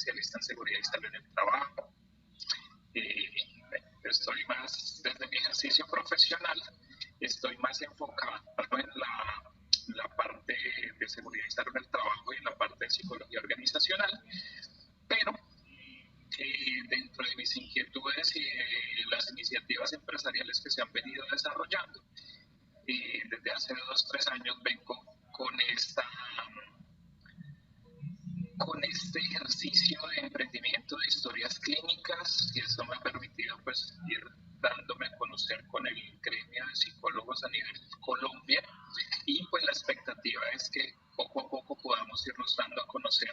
especialista en seguridad y salud en el trabajo. Estoy más, desde mi ejercicio profesional, estoy más enfocado en la parte de seguridad y salud en el trabajo y en la parte de psicología organizacional, pero dentro de mis inquietudes y las iniciativas empresariales que se han venido desarrollando, desde hace 2-3 años vengo con este ejercicio de emprendimiento de historias clínicas, y eso me ha permitido pues ir dándome a conocer con el gremio de psicólogos a nivel Colombia, y pues la expectativa es que poco a poco podamos irnos dando a conocer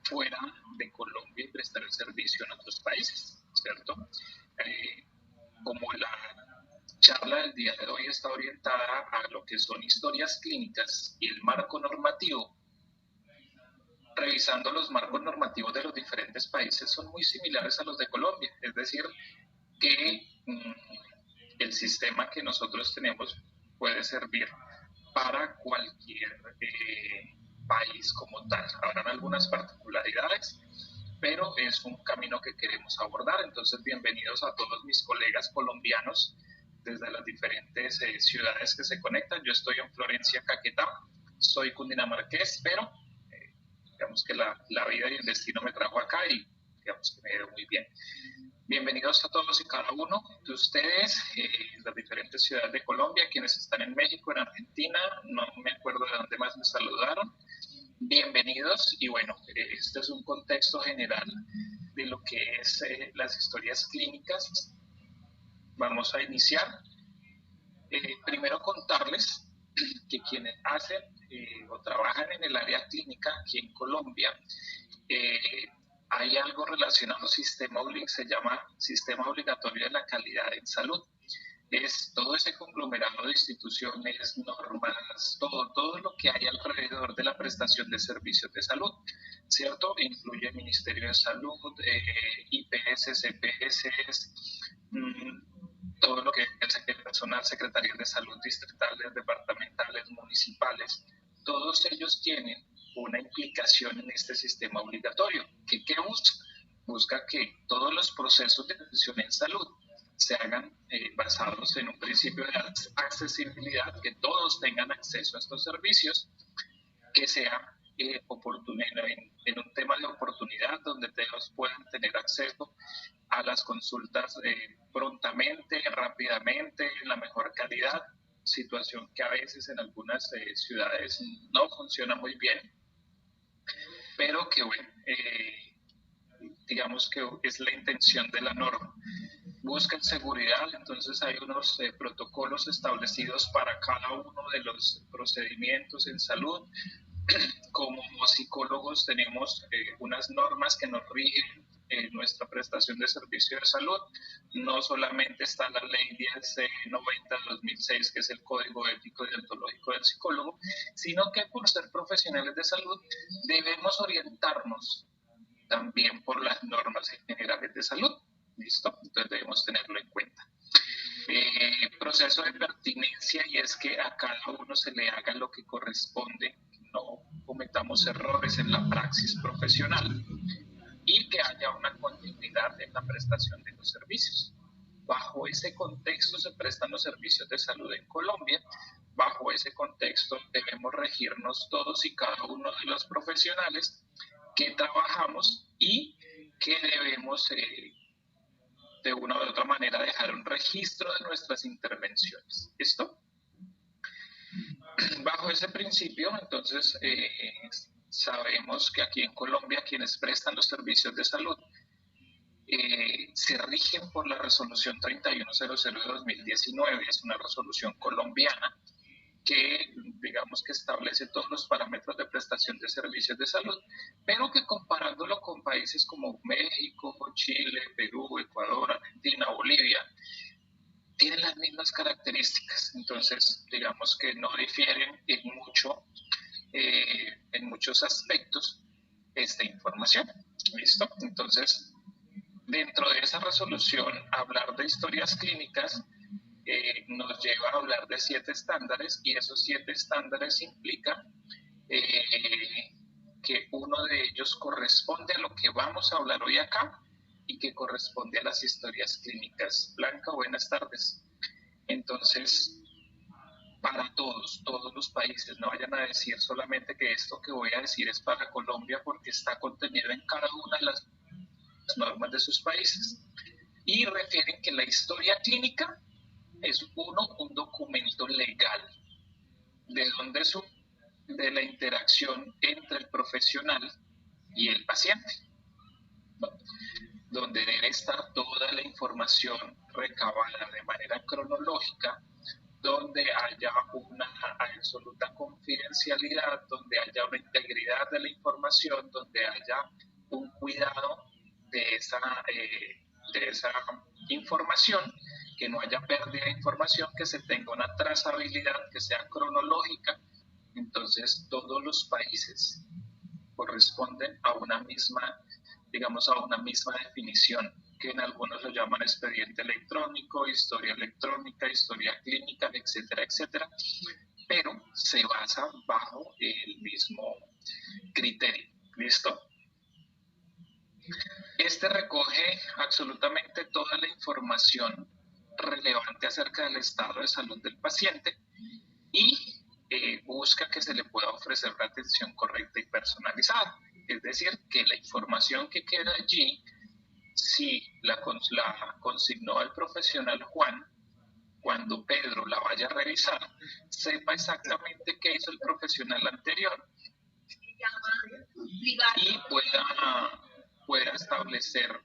fuera de Colombia y prestar el servicio en otros países, ¿cierto? Como la charla del día de hoy está orientada a lo que son historias clínicas y el marco normativo, revisando los marcos normativos de los diferentes países son muy similares a los de Colombia, es decir, que el sistema que nosotros tenemos puede servir para cualquier país como tal. Habrán algunas particularidades, pero es un camino que queremos abordar. Entonces, bienvenidos a todos mis colegas colombianos desde las diferentes ciudades que se conectan. Yo estoy en Florencia, Caquetá, soy cundinamarqués, pero digamos que la vida y el destino me trajo acá y digamos que me ha ido muy bien. Bienvenidos a todos y cada uno de ustedes, las diferentes ciudades de Colombia, quienes están en México, en Argentina, no me acuerdo de dónde más me saludaron. Bienvenidos, y bueno, este es un contexto general de lo que es las historias clínicas. Vamos a iniciar. Primero contarles que quienes hacen o trabajan en el área clínica aquí en Colombia, hay algo relacionado al sistema, se llama Sistema Obligatorio de la Calidad en Salud. Es todo ese conglomerado de instituciones, normas, todo lo que hay alrededor de la prestación de servicios de salud, ¿cierto? Incluye el Ministerio de Salud, IPS, CPS, todo lo que es el personal, secretarías de salud distritales, departamentales, municipales, todos ellos tienen una implicación en este sistema obligatorio. ¿Qué busca? Busca que todos los procesos de atención en salud se hagan basados en un principio de accesibilidad, que todos tengan acceso a estos servicios, que sea en un tema de oportunidad donde todos puedan tener acceso a las consultas prontamente, rápidamente, en la mejor calidad, situación que a veces en algunas ciudades no funciona muy bien, pero que bueno, digamos que es la intención de la norma. Buscan seguridad, entonces hay unos protocolos establecidos para cada uno de los procedimientos en salud. Como psicólogos tenemos unas normas que nos rigen nuestra prestación de servicio de salud. No solamente está la ley 1090-2006, que es el Código Ético y Deontológico del Psicólogo, sino que por ser profesionales de salud debemos orientarnos también por las normas generales de salud. ¿Listo? Entonces debemos tenerlo en cuenta. Proceso de pertinencia, y es que a cada uno se le haga lo que corresponde, no cometamos errores en la praxis profesional y que haya una continuidad en la prestación de los servicios. Bajo ese contexto se prestan los servicios de salud en Colombia. Bajo ese contexto debemos regirnos todos y cada uno de los profesionales que trabajamos y que debemos de una u otra manera dejar un registro de nuestras intervenciones. ¿Listo? Bajo ese principio, entonces, sabemos que aquí en Colombia quienes prestan los servicios de salud se rigen por la resolución 3100 de 2019, es una resolución colombiana que digamos que establece todos los parámetros de prestación de servicios de salud, pero que comparándolo con países como México, Chile, Perú, Ecuador, Argentina, Bolivia, tienen las mismas características. Entonces, digamos que no difieren en muchos aspectos esta información. ¿Listo? Entonces, dentro de esa resolución, hablar de historias clínicas nos lleva a hablar de 7 estándares, y esos 7 estándares implican que uno de ellos corresponde a lo que vamos a hablar hoy acá y que corresponde a las historias clínicas. Blanca, buenas tardes. Entonces, para todos los países, no vayan a decir solamente que esto que voy a decir es para Colombia porque está contenido en cada una de las normas de sus países. Y refieren que la historia clínica es un documento legal. ¿De dónde es? De la interacción entre el profesional y el paciente, ¿no? Donde debe estar toda la información recabada de manera cronológica, donde haya una absoluta confidencialidad, donde haya una integridad de la información, donde haya un cuidado de esa información, que no haya pérdida de información, que se tenga una trazabilidad, que sea cronológica. Entonces, todos los países corresponden a una misma, digamos, a una misma definición, que en algunos lo llaman expediente electrónico, historia electrónica, historia clínica, etcétera, etcétera, pero se basa bajo el mismo criterio. ¿Listo? Este recoge absolutamente toda la información relevante acerca del estado de salud del paciente y busca que se le pueda ofrecer una atención correcta y personalizada. Es decir, que la información que queda allí, si la consignó el profesional Juan, cuando Pedro la vaya a revisar, sepa exactamente qué hizo el profesional anterior y pueda establecer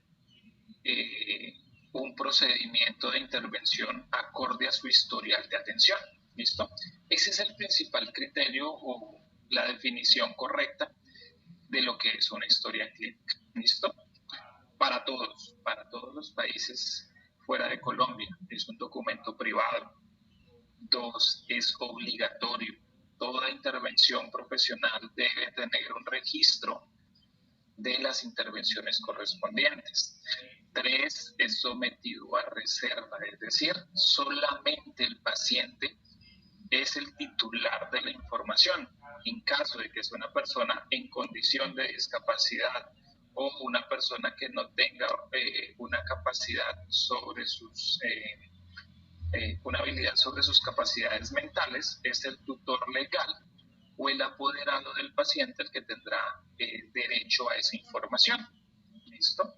un procedimiento de intervención acorde a su historial de atención. ¿Listo? Ese es el principal criterio o la definición correcta de lo que es una historia clínica. ¿Listo? Para todos los países fuera de Colombia es un documento privado. 2, es obligatorio. Toda intervención profesional debe tener un registro de las intervenciones correspondientes. 3, es sometido a reserva, es decir, solamente el paciente es el titular de la información. En caso de que sea una persona en condición de discapacidad o una persona que no tenga una capacidad sobre sus una habilidad sobre sus capacidades mentales, es el tutor legal o el apoderado del paciente el que tendrá derecho a esa información. ¿Listo?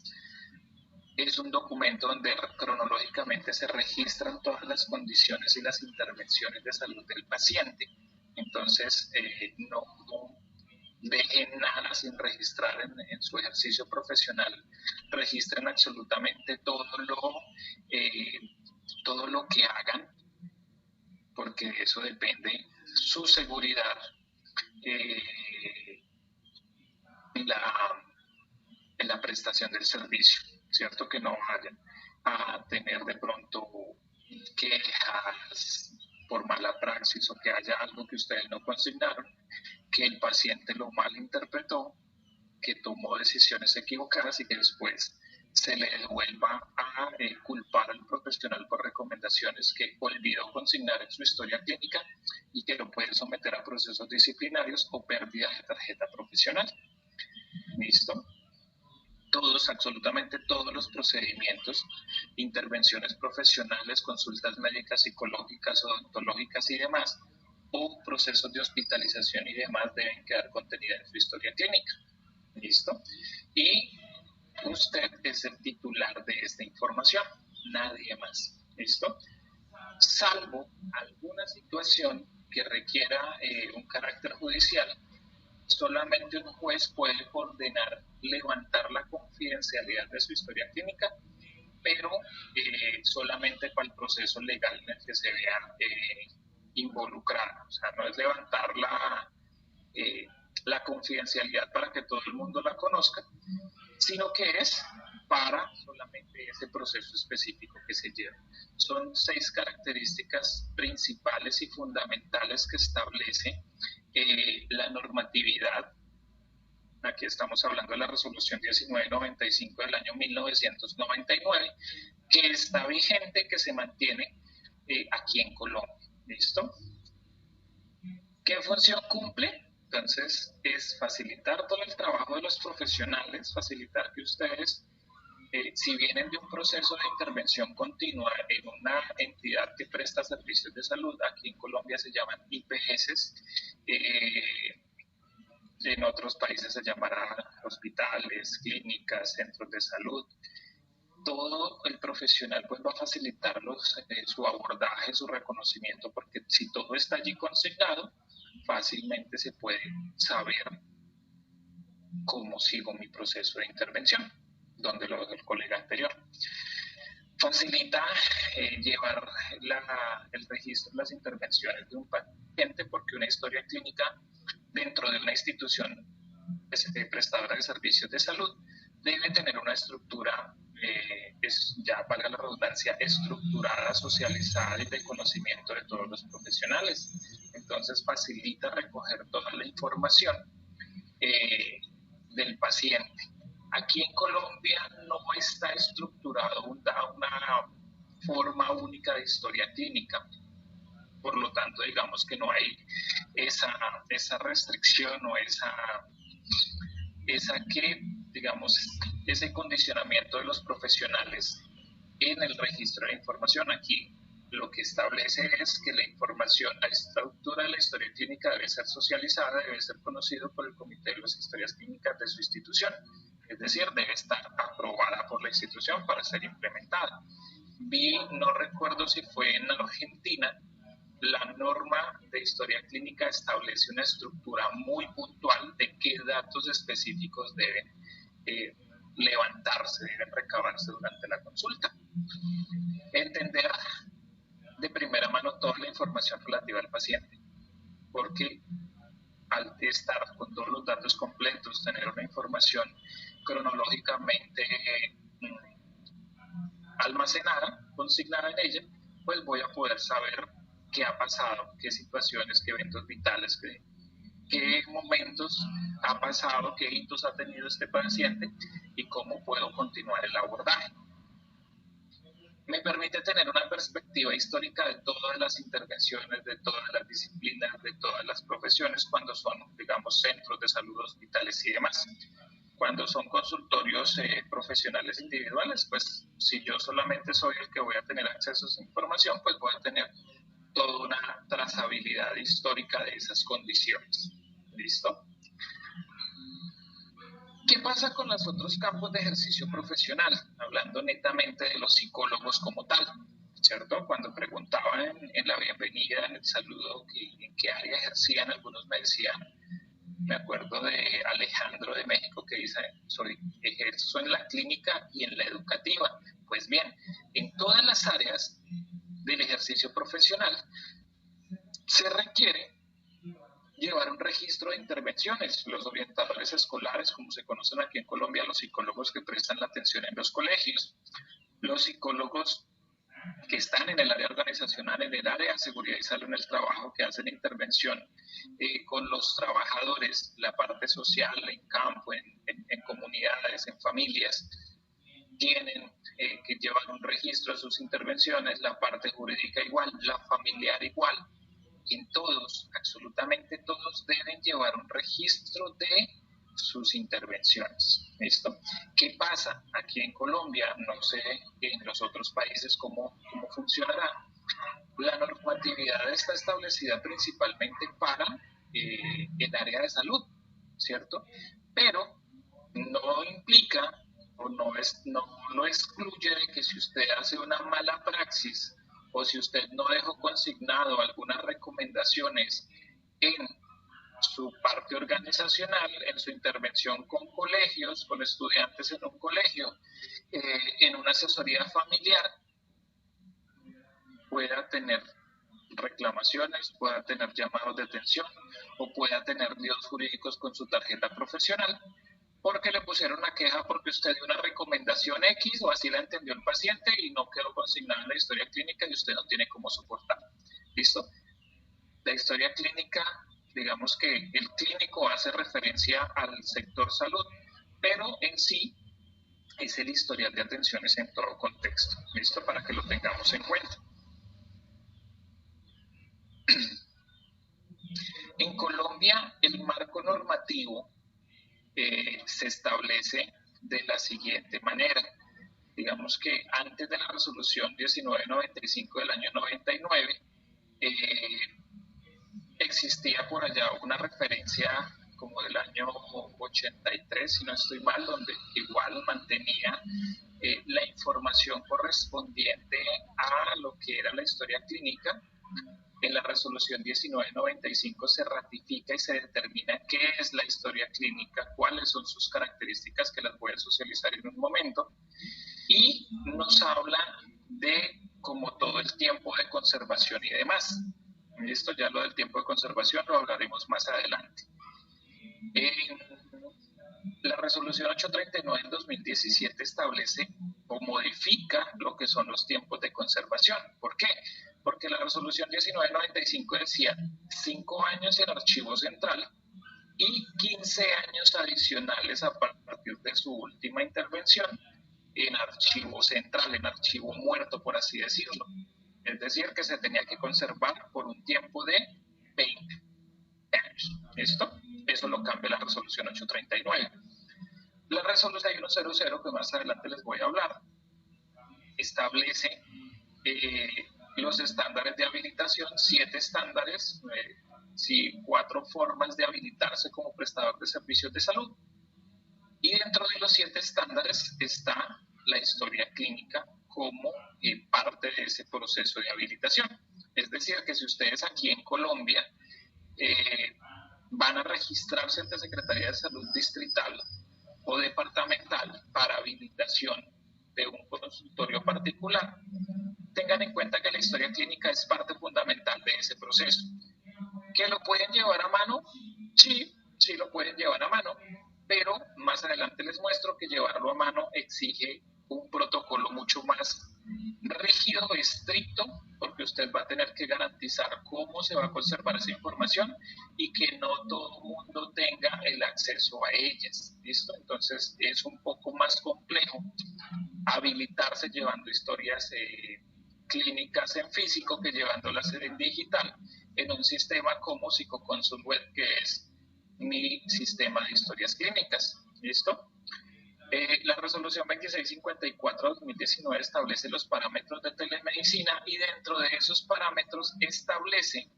Es un documento donde cronológicamente se registran todas las condiciones y las intervenciones de salud del paciente. Entonces, no dejen nada sin registrar en su ejercicio profesional. Registren absolutamente todo lo que hagan, porque de eso depende su seguridad en la prestación del servicio, ¿cierto? Que no vayan a tener de pronto quejas por mala praxis o que haya algo que ustedes no consignaron, que el paciente lo malinterpretó, que tomó decisiones equivocadas y que después se le devuelva a culpar al profesional por recomendaciones que olvidó consignar en su historia clínica y que lo puede someter a procesos disciplinarios o pérdida de tarjeta profesional. ¿Listo? Absolutamente todos los procedimientos, intervenciones profesionales, consultas médicas, psicológicas, odontológicas y demás, o procesos de hospitalización y demás deben quedar contenidos en su historia clínica. ¿Listo? Y usted es el titular de esta información, nadie más. ¿Listo? Salvo alguna situación que requiera un carácter judicial, solamente un juez puede ordenar levantar la confidencialidad de su historia clínica, pero solamente para el proceso legal en el que se vea involucrada. O sea, no es levantar la confidencialidad para que todo el mundo la conozca, sino que es para solamente ese proceso específico que se lleva. Son 6 características principales y fundamentales que establece la normatividad. Aquí estamos hablando de la resolución 1995 del año 1999, que está vigente, que se mantiene aquí en Colombia. ¿Listo? ¿Qué función cumple? Entonces, es facilitar todo el trabajo de los profesionales, facilitar que ustedes, si vienen de un proceso de intervención continua en una entidad que presta servicios de salud, aquí en Colombia se llaman IPS, en otros países se llamará hospitales, clínicas, centros de salud. Todo el profesional pues va a facilitar su abordaje, su reconocimiento, porque si todo está allí consignado, fácilmente se puede saber cómo sigo mi proceso de intervención, donde lo dejó el colega anterior. Facilita llevar el registro de las intervenciones de un paciente, porque una historia clínica dentro de una institución prestadora de servicios de salud debe tener una estructura, ya valga la redundancia, estructurada, socializada y de conocimiento de todos los profesionales. Entonces facilita recoger toda la información del paciente. Aquí en Colombia no está estructurado una forma única de historia clínica. Por lo tanto, digamos que no hay esa restricción o ese condicionamiento de los profesionales en el registro de información. Aquí lo que establece es que la información, la estructura de la historia clínica debe ser socializada, debe ser conocido por el Comité de las Historias Clínicas de su institución, es decir, debe estar aprobada por la institución para ser implementada. No recuerdo si fue en Argentina, la norma de historia clínica establece una estructura muy puntual de qué datos específicos deben levantarse, deben recabarse durante la consulta. Entender de primera mano toda la información relativa al paciente, porque al estar con todos los datos completos, tener una información cronológicamente almacenada, consignada en ella, pues voy a poder saber qué ha pasado, qué situaciones, qué eventos vitales, qué momentos ha pasado, qué hitos ha tenido este paciente y cómo puedo continuar el abordaje. Me permite tener una perspectiva histórica de todas las intervenciones, de todas las disciplinas, de todas las profesiones, cuando son, digamos, centros de salud, hospitales y demás. Cuando son consultorios profesionales individuales, pues si yo solamente soy el que voy a tener acceso a esa información, pues voy a tener toda una trazabilidad histórica de esas condiciones. ¿Listo? ¿Qué pasa con los otros campos de ejercicio profesional? Hablando netamente de los psicólogos como tal, ¿cierto? Cuando preguntaban en la bienvenida, en el saludo, en qué área ejercían, algunos me decían, me acuerdo de Alejandro de México que dice, ejerzo en la clínica y en la educativa. Pues bien, en todas las áreas del ejercicio profesional se requiere llevar un registro de intervenciones. Los orientadores escolares, como se conocen aquí en Colombia, los psicólogos que prestan la atención en los colegios, los psicólogos que están en el área organizacional, en el área de seguridad y salud en el trabajo, que hacen intervención con los trabajadores, la parte social, en campo, en comunidades, en familias, tienen que llevar un registro de sus intervenciones, la parte jurídica igual, la familiar igual. En todos, absolutamente todos, deben llevar un registro de sus intervenciones. ¿Listo? ¿Qué pasa aquí en Colombia? No sé en los otros países cómo funcionará. La normatividad está establecida principalmente para el área de salud, ¿cierto? Pero no implica o no lo excluye de que si usted hace una mala praxis o si usted no dejó consignado algunas recomendaciones en su parte organizacional, en su intervención con colegios, con estudiantes en un colegio, en una asesoría familiar, pueda tener reclamaciones, pueda tener llamados de atención o pueda tener líos jurídicos con su tarjeta profesional porque le pusieron una queja porque usted dio una recomendación X o así la entendió el paciente y no quedó consignada en la historia clínica y usted no tiene cómo soportar. ¿Listo? La historia clínica, digamos que el clínico hace referencia al sector salud, pero en sí es el historial de atenciones en todo contexto. ¿Listo? Para que lo tengamos en cuenta. En Colombia, el marco normativo se establece de la siguiente manera. Digamos que antes de la resolución 1995 del año 99, existía por allá una referencia como del año 83, si no estoy mal, donde igual mantenía la información correspondiente a lo que era la historia clínica. En la resolución 1995 se ratifica y se determina qué es la historia clínica, cuáles son sus características, que las voy a socializar en un momento, y nos habla de como todo el tiempo de conservación y demás. Esto ya lo del tiempo de conservación lo hablaremos más adelante. La resolución 839 del 2017 establece o modifica lo que son los tiempos de conservación. ¿Por qué? Porque la resolución 1995 decía 5 años en archivo central y 15 años adicionales a partir de su última intervención en archivo central, en archivo muerto, por así decirlo. Es decir, que se tenía que conservar por un tiempo de 20 años. ¿Listo? Eso lo cambia la resolución 839. La resolución 6100, que más adelante les voy a hablar, establece los estándares de habilitación, 7 estándares, 4 formas de habilitarse como prestador de servicios de salud. Y dentro de los 7 estándares está la historia clínica como parte de ese proceso de habilitación. Es decir, que si ustedes aquí en Colombia van a registrarse ante Secretaría de Salud Distrital o departamental para habilitación de un consultorio particular, tengan en cuenta que la historia clínica es parte fundamental de ese proceso. ¿Que lo pueden llevar a mano? Sí, sí lo pueden llevar a mano, pero más adelante les muestro que llevarlo a mano exige un protocolo mucho más rígido, estricto, porque usted va a tener que garantizar cómo se va a conservar esa información y que no todo el mundo tenga el acceso a ellas. ¿Listo? Entonces es un poco más complejo habilitarse llevando historias clínicas en físico que llevándolas en digital en un sistema como Psicoconsult Web, que es mi sistema de historias clínicas. ¿Listo? La resolución 2654-2019 establece los parámetros de telemedicina y dentro de esos parámetros establece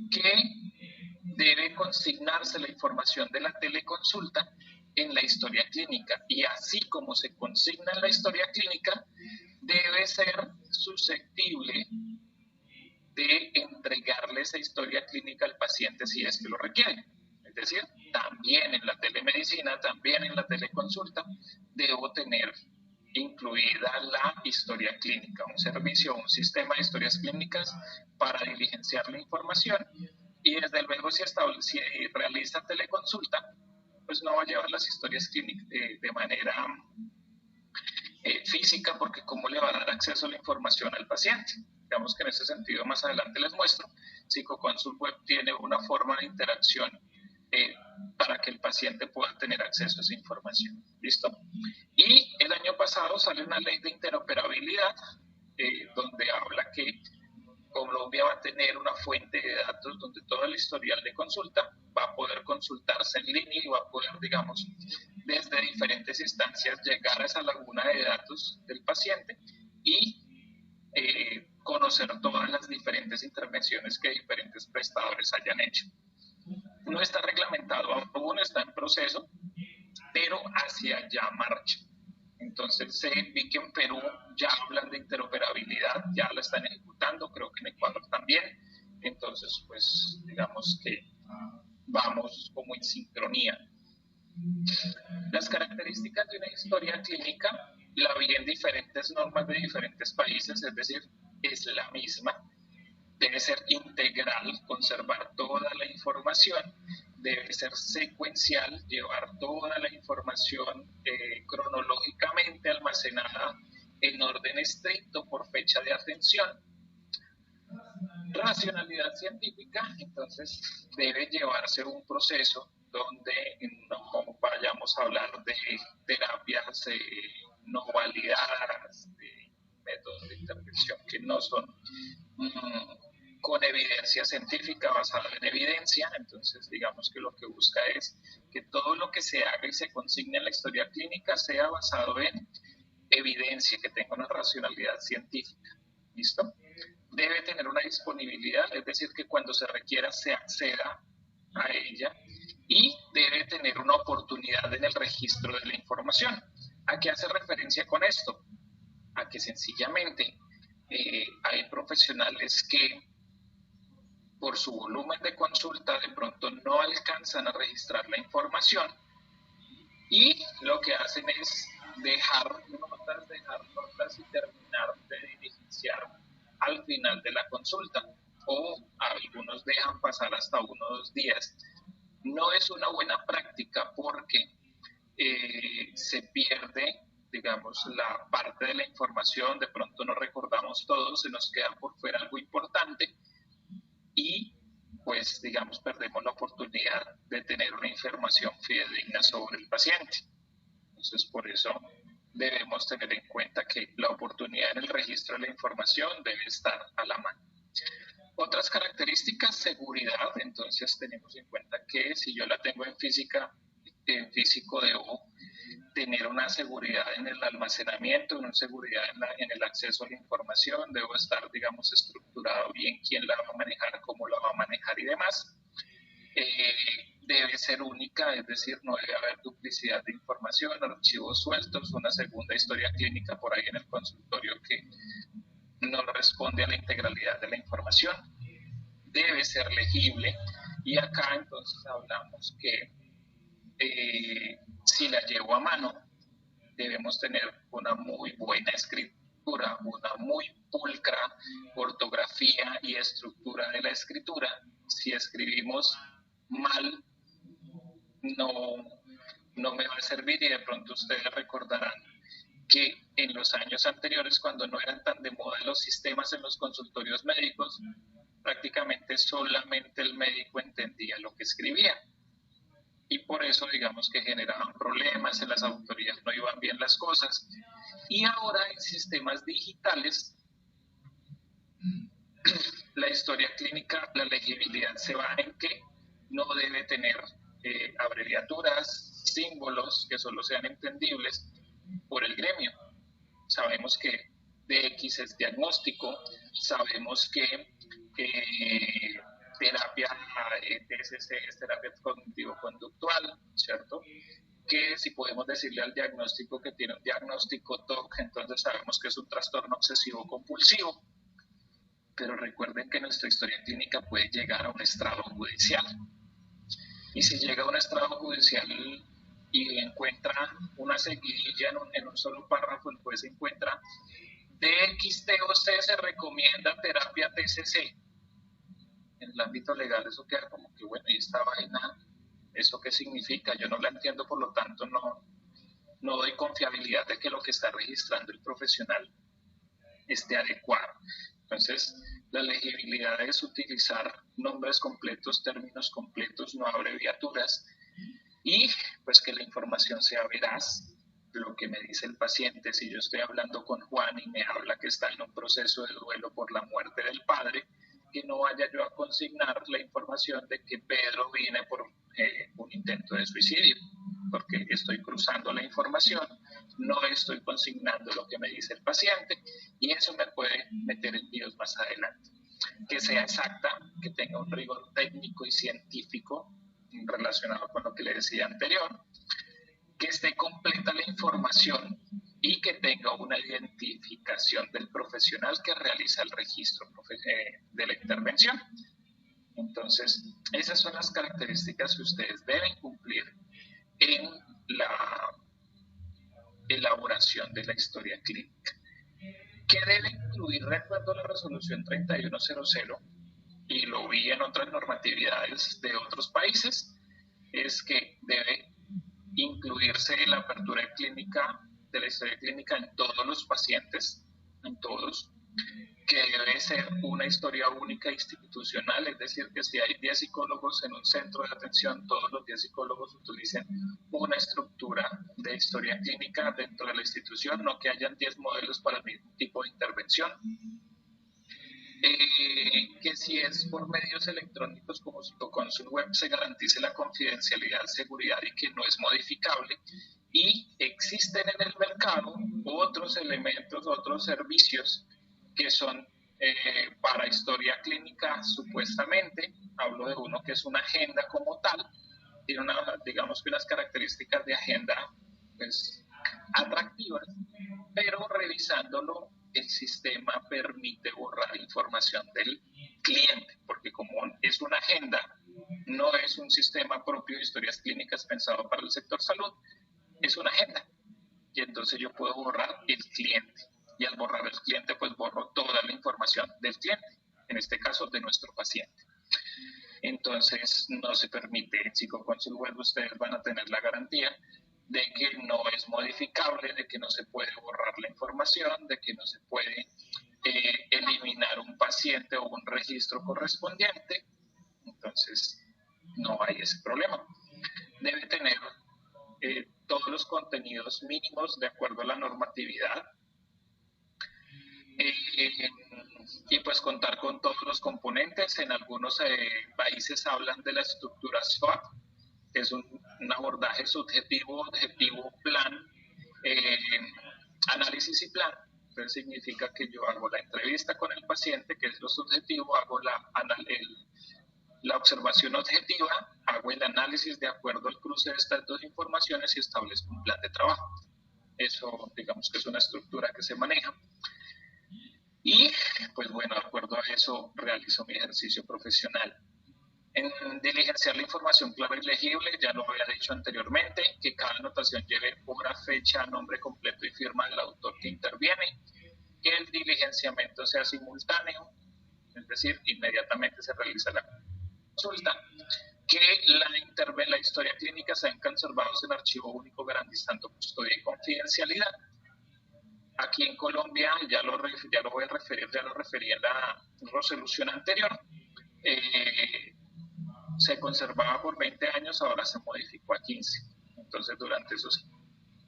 que debe consignarse la información de la teleconsulta en la historia clínica y así como se consigna en la historia clínica, debe ser susceptible de entregarle esa historia clínica al paciente si es que lo requiere. Es decir, también en la telemedicina, también en la teleconsulta, debo tener incluida la historia clínica, un servicio, un sistema de historias clínicas para diligenciar la información. Y desde luego, si realiza teleconsulta, pues no va a llevar las historias clínicas de manera física, porque cómo le va a dar acceso a la información al paciente. Digamos que en ese sentido más adelante les muestro. Psicoconsult Web tiene una forma de interacción para que el paciente pueda tener acceso a esa información. ¿Listo? Y el año pasado sale una ley de interoperabilidad donde habla que Colombia va a tener una fuente de datos donde todo el historial de consulta va a poder consultarse en línea y va a poder, digamos, desde diferentes instancias llegar a esa laguna de datos del paciente y conocer todas las diferentes intervenciones que diferentes prestadores hayan hecho. No está reglamentado aún, está en proceso, pero hacia allá marcha. Entonces vi que en Perú ya hablan de interoperabilidad, ya la están ejecutando, creo que en Ecuador también. Entonces, pues digamos que vamos como en sincronía. Las características de una historia clínica la vi en diferentes normas de diferentes países, es decir, es la misma. Debe ser integral, conservar toda la información, debe ser secuencial, llevar toda la información cronológicamente almacenada en orden estricto por fecha de atención. Racionalidad científica, entonces debe llevarse un proceso donde no vayamos a hablar de terapias no validadas, de métodos de intervención que no son con evidencia científica, basada en evidencia. Entonces, digamos que lo que busca es que todo lo que se haga y se consigne en la historia clínica sea basado en evidencia, que tenga una racionalidad científica. ¿Listo? Debe tener una disponibilidad, es decir, que cuando se requiera se acceda a ella, y debe tener una oportunidad en el registro de la información. ¿A qué hace referencia con esto? A que sencillamente hay profesionales que por su volumen de consulta de pronto no alcanzan a registrar la información, y lo que hacen es dejar notas y terminar de diligenciar al final de la consulta, o algunos dejan pasar hasta unos días. No es una buena práctica porque se pierde, digamos, la parte de la información, de pronto no recordamos todo, se nos queda por fuera algo importante, y pues, digamos, perdemos la oportunidad de tener una información fidedigna sobre el paciente. Entonces, por eso debemos tener en cuenta que la oportunidad en el registro de la información debe estar a la mano. Otras características, seguridad. Entonces, tenemos en cuenta que si yo la tengo en físico debo tener una seguridad en el almacenamiento, una seguridad en el acceso a la información, debo estar, digamos, estructurado bien quién la va a manejar, cómo la va a manejar y demás. Debe ser única, es decir, no debe haber duplicidad de información, archivos sueltos, una segunda historia clínica por ahí en el consultorio que no responde a la integralidad de la información. Debe ser legible, y acá entonces hablamos que si la llevo a mano, debemos tener una muy buena escritura, una muy pulcra ortografía y estructura de la escritura. Si escribimos mal, no me va a servir, y de pronto ustedes recordarán que en los años anteriores, cuando no eran tan de moda los sistemas en los consultorios médicos, prácticamente solamente el médico entendía lo que escribía, y por eso, digamos, que generaban problemas, en las auditorías no iban bien las cosas. Y ahora en sistemas digitales, la historia clínica, la legibilidad se va en que no debe tener abreviaturas, símbolos que solo sean entendibles por el gremio. Sabemos que DX es diagnóstico, sabemos que terapia TSC es terapia cognitivo-conductual, ¿cierto? Que si podemos decirle al diagnóstico que tiene un diagnóstico TOC, entonces sabemos que es un trastorno obsesivo-compulsivo. Pero recuerden que nuestra historia clínica puede llegar a un estrado judicial. Y si llega a un estrado judicial y encuentra una seguidilla en un solo párrafo, el juez encuentra DXTOC se recomienda terapia TCC. En el ámbito legal eso queda como que, bueno, ¿y esta vaina, eso qué significa? Yo no la entiendo, por lo tanto no doy confiabilidad de que lo que está registrando el profesional esté adecuado. Entonces, la legibilidad es utilizar nombres completos, términos completos, no abreviaturas, y pues que la información sea veraz. Lo que me dice el paciente, si yo estoy hablando con Juan y me habla que está en un proceso de duelo por la muerte del padre, que no vaya yo a consignar la información de que Pedro viene por un intento de suicidio, porque estoy cruzando la información, no estoy consignando lo que me dice el paciente, y eso me puede meter en líos más adelante. Que sea exacta, que tenga un rigor técnico y científico relacionado con lo que le decía anterior, que esté completa la información y que tenga una identificación del profesional que realiza el registro de la intervención. Entonces, esas son las características que ustedes deben cumplir en la elaboración de la historia clínica. ¿Qué debe incluir de acuerdo a la resolución 3100? Y lo vi en otras normatividades de otros países, es que debe incluirse la apertura clínica de la historia clínica en todos los pacientes, en todos, que debe ser una historia única institucional, es decir, que si hay 10 psicólogos en un centro de atención, todos los 10 psicólogos utilicen una estructura de historia clínica dentro de la institución, no que hayan 10 modelos para el mismo tipo de intervención. que si es por medios electrónicos como Psicocónsul Web se garantice la confidencialidad, seguridad y que no es modificable. Y existen en el mercado otros elementos, otros servicios que son para historia clínica supuestamente. Hablo de uno que es una agenda como tal, tiene digamos que unas características de agenda pues, atractivas, pero revisándolo el sistema permite borrar información del cliente, porque como es una agenda, no es un sistema propio de historias clínicas pensado para el sector salud, es una agenda. Y entonces yo puedo borrar el cliente. Y al borrar el cliente, pues borro toda la información del cliente, en este caso de nuestro paciente. Entonces no se permite en Psicocónsul Web, ustedes van a tener la garantía de que no es modificable, de que no se puede borrar la información, de que no se puede eliminar un paciente o un registro correspondiente. Entonces no hay ese problema. Debe tener todos los contenidos mínimos de acuerdo a la normatividad y pues contar con todos los componentes. En algunos países hablan de la estructura SWOT, que es un abordaje subjetivo, objetivo, plan, análisis y plan. Entonces significa que yo hago la entrevista con el paciente, que es lo subjetivo, hago la observación objetiva, hago el análisis de acuerdo al cruce de estas dos informaciones y establezco un plan de trabajo. Eso, digamos que es una estructura que se maneja. Y, pues bueno, de acuerdo a eso, realizo mi ejercicio profesional. En diligenciar la información clara y legible, ya lo había dicho anteriormente, que cada anotación lleve hora, fecha, nombre completo y firma del autor que interviene, que el diligenciamiento sea simultáneo, es decir, inmediatamente se realiza la consulta, que la historia clínica sean conservados en archivo único garantizando custodia y confidencialidad. Aquí en Colombia, ya lo voy a referir, ya lo referí en la resolución anterior, se conservaba por 20 años, ahora se modificó a 15. Entonces, durante esos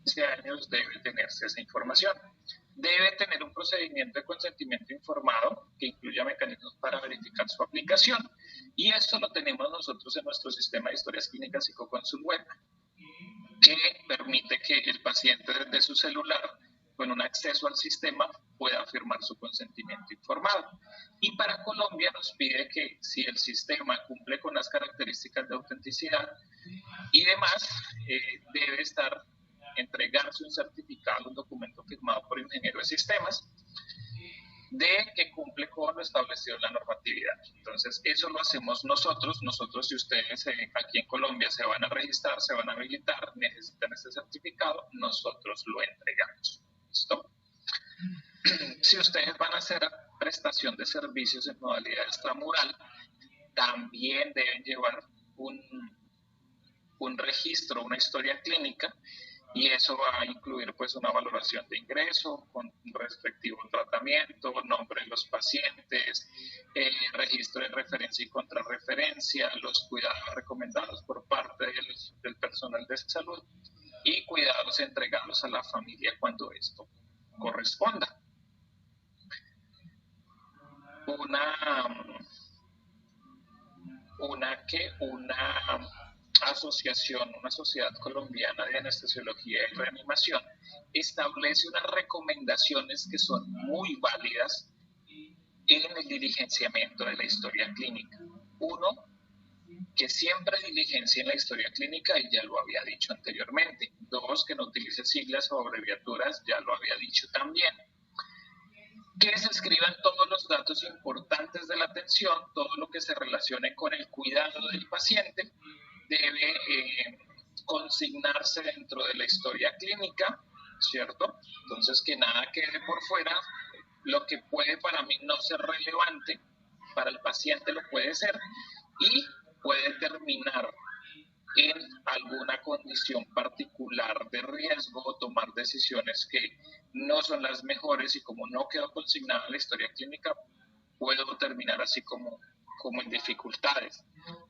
15 años debe tenerse esa información. Debe tener un procedimiento de consentimiento informado que incluya mecanismos para verificar su aplicación. Y esto lo tenemos nosotros en nuestro sistema de historias clínicas Psicocónsul Web, que permite que el paciente desde su celular, con un acceso al sistema, pueda firmar su consentimiento informado. Y para Colombia nos pide que si el sistema cumple con las características de autenticidad y demás, debe entregarse un certificado, un documento firmado por ingeniero de sistemas, de que cumple con lo establecido en la normatividad. Entonces, eso lo hacemos nosotros si ustedes aquí en Colombia se van a registrar, se van a habilitar, necesitan ese certificado, nosotros lo entregamos. ¿Listo? Si ustedes van a hacer prestación de servicios en modalidad extramural, también deben llevar un registro, una historia clínica, y eso va a incluir pues una valoración de ingreso con respectivo tratamiento, nombre de los pacientes, registro de referencia y contrarreferencia, los cuidados recomendados por parte del personal de salud y cuidados entregados a la familia cuando esto corresponda. Una asociación, una sociedad colombiana de anestesiología y reanimación, establece unas recomendaciones que son muy válidas en el diligenciamiento de la historia clínica. Uno, que siempre diligencien la historia clínica, y ya lo había dicho anteriormente. Dos, que no utilice siglas o abreviaturas, ya lo había dicho también. Que se escriban todos los datos importantes de la atención, todo lo que se relacione con el cuidado del paciente, debe consignarse dentro de la historia clínica, ¿cierto? Entonces, que nada quede por fuera. Lo que puede para mí no ser relevante, para el paciente lo puede ser, y puede terminar en alguna condición particular de riesgo o tomar decisiones que no son las mejores, y como no quedó consignada en la historia clínica, puedo terminar así como en dificultades.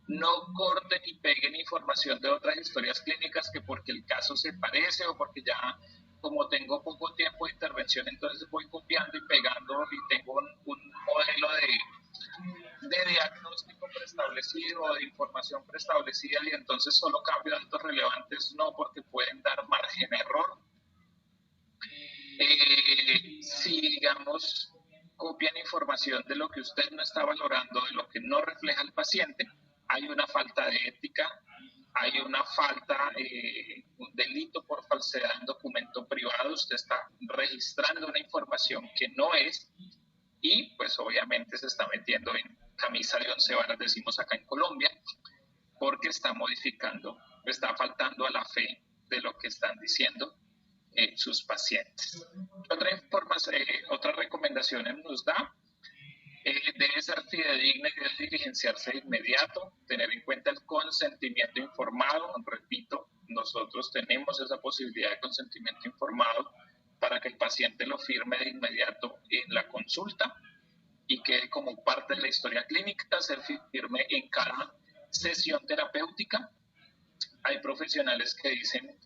No corten y peguen información de otras historias clínicas que porque el caso se parece o porque ya como tengo poco tiempo de intervención, entonces voy copiando y pegando y tengo un modelo de diagnóstico preestablecido o de información preestablecida y entonces solo cambio datos relevantes, no, porque pueden dar margen a error. Si, digamos, copian información de lo que usted no está valorando, de lo que no refleja el paciente, hay una falta de ética, hay una falta, un delito por falsedad en documento privado, usted está registrando una información que no es y pues obviamente se está metiendo en camisa de 11 varas, decimos acá en Colombia, porque está modificando, está faltando a la fe de lo que están diciendo sus pacientes. Otras recomendaciones nos da, debe ser fidedigna y debe diligenciarse de inmediato, tener en cuenta el consentimiento informado. Repito, nosotros tenemos esa posibilidad de consentimiento informado para que el paciente lo firme de inmediato en la consulta y que como parte de la historia clínica se firme en cada sesión terapéutica. Hay profesionales que dicen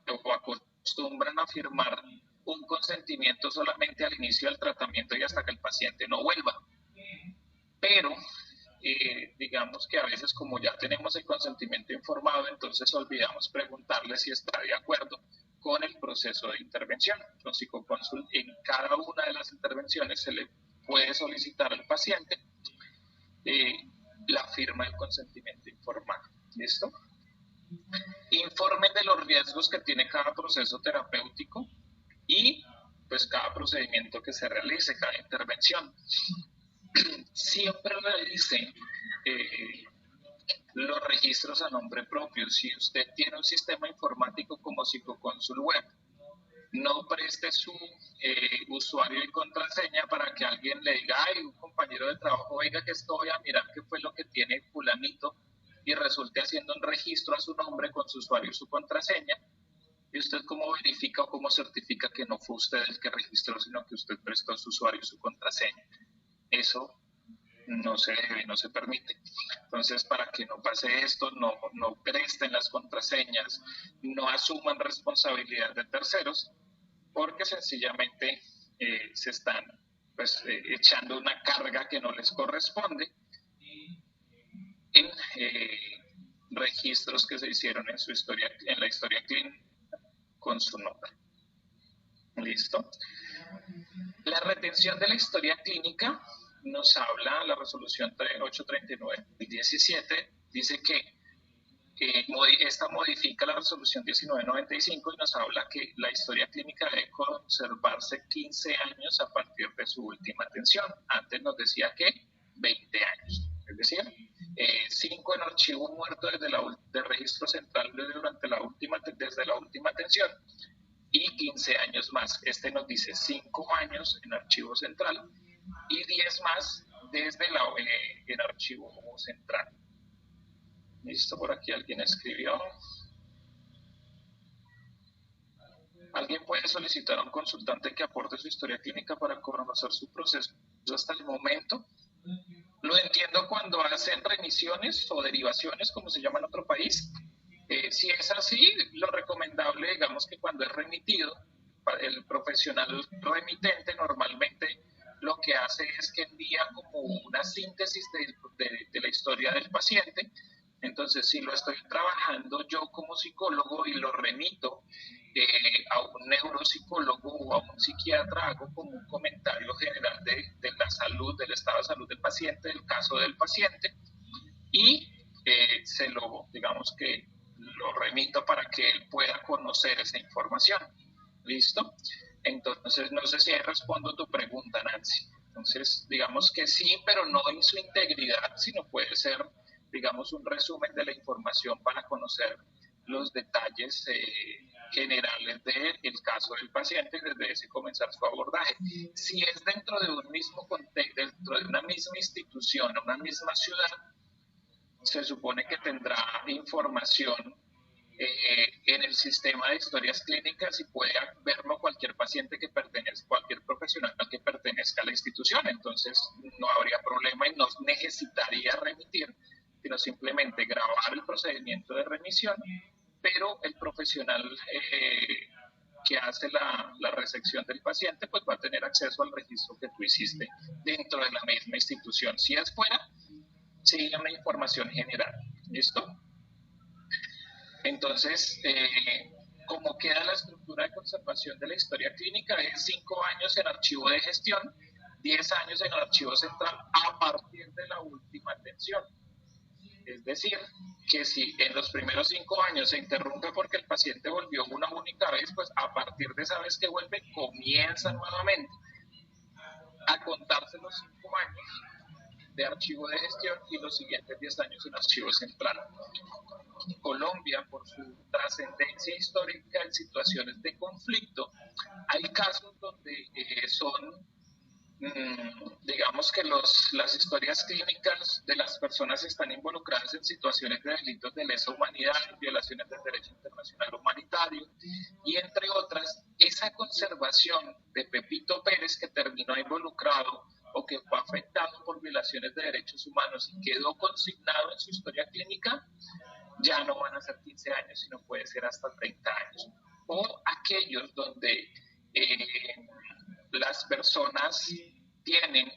o acostumbran a firmar un consentimiento solamente al inicio del tratamiento y hasta que el paciente no vuelva. Pero digamos que a veces como ya tenemos el consentimiento informado, entonces olvidamos preguntarle si está de acuerdo con el proceso de intervención. Con Psicoconsult, en cada una de las intervenciones se le puede solicitar al paciente la firma del consentimiento informado. ¿Listo? Informen de los riesgos que tiene cada proceso terapéutico y pues cada procedimiento que se realice, cada intervención. Siempre realicen los registros a nombre propio. Si usted tiene un sistema informático como Psicoconsult Web, no preste su usuario y contraseña para que alguien le diga, ay, un compañero de trabajo, oiga que estoy a mirar qué fue lo que tiene fulanito y resulte haciendo un registro a su nombre con su usuario y su contraseña. ¿Y usted cómo verifica o cómo certifica que no fue usted el que registró, sino que usted prestó su usuario y su contraseña? Eso no se debe, no se permite. Entonces, para que no pase esto, no presten las contraseñas, no asuman responsabilidad de terceros, porque sencillamente se están pues, echando una carga que no les corresponde en registros que se hicieron en su historia, en la historia clínica con su nombre. ¿Listo? La retención de la historia clínica nos habla, la resolución 839 del 17, dice que esta modifica la resolución 1995 y nos habla que la historia clínica debe conservarse 15 años a partir de su última atención. Antes nos decía que 20 años, es decir, 5 en archivo muerto desde del registro central desde la última atención y 15 años más. Este nos dice 5 años en archivo central y 10 más desde el archivo central. Listo, por aquí alguien escribió. Alguien puede solicitar a un consultante que aporte su historia clínica para conocer su proceso hasta el momento. Lo entiendo cuando hacen remisiones o derivaciones, como se llama en otro país. Si es así, lo recomendable, digamos que cuando es remitido, el profesional remitente normalmente lo que hace es que envía como una síntesis de la historia del paciente. Entonces, si lo estoy trabajando yo como psicólogo y lo remito a un neuropsicólogo o a un psiquiatra, hago como un comentario general de la salud, del estado de salud del paciente, del caso del paciente, y digamos que lo remito para que él pueda conocer esa información. ¿Listo? Entonces, no sé si ahí respondo tu pregunta, Nancy. Entonces, digamos que sí, pero no en su integridad, sino puede ser, digamos, un resumen de la información para conocer los detalles generales del caso del paciente y desde ese comenzar su abordaje. Si es dentro de un mismo contexto, dentro de una misma institución, una misma ciudad, se supone que tendrá información en el sistema de historias clínicas y puede verlo cualquier paciente que pertenezca, cualquier profesional que pertenezca a la institución. Entonces no habría problema y no necesitaría remitir, sino simplemente grabar el procedimiento de remisión, pero el profesional que hace la resección del paciente, pues va a tener acceso al registro que tú hiciste dentro de la misma institución. Si es fuera, sigue una información general. ¿Listo? Entonces, como queda la estructura de conservación de la historia clínica, es 5 años en archivo de gestión, 10 años en archivo central a partir de la última atención. Es decir, que si en los primeros 5 años se interrumpe porque el paciente volvió una única vez, pues a partir de esa vez que vuelve, comienza nuevamente a contarse los 5 años de archivo de gestión y los siguientes 10 años en archivo central. Colombia, por su trascendencia histórica en situaciones de conflicto, hay casos donde digamos que las historias clínicas de las personas están involucradas en situaciones de delitos de lesa humanidad, violaciones del derecho internacional humanitario, y entre otras, esa conservación de Pepito Pérez, que terminó involucrado o que fue afectado por violaciones de derechos humanos y quedó consignado en su historia clínica, ya no van a ser 15 años, sino puede ser hasta 30 años. O aquellos donde las personas tienen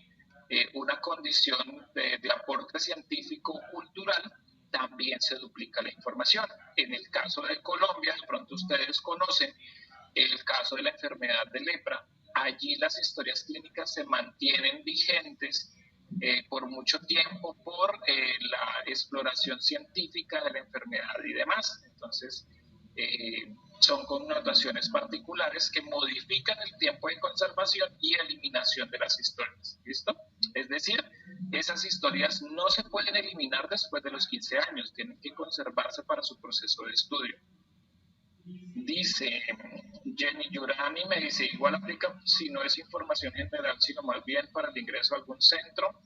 una condición de aporte científico cultural, también se duplica la información. En el caso de Colombia, de pronto ustedes conocen el caso de la enfermedad de lepra. Allí las historias clínicas se mantienen vigentes por mucho tiempo por la exploración científica de la enfermedad y demás. Entonces, son connotaciones particulares que modifican el tiempo de conservación y eliminación de las historias. ¿Listo? Es decir, esas historias no se pueden eliminar después de los 15 años, tienen que conservarse para su proceso de estudio. Dice Jenny Yurani, me dice, igual aplica si no es información general, sino más bien para el ingreso a algún centro,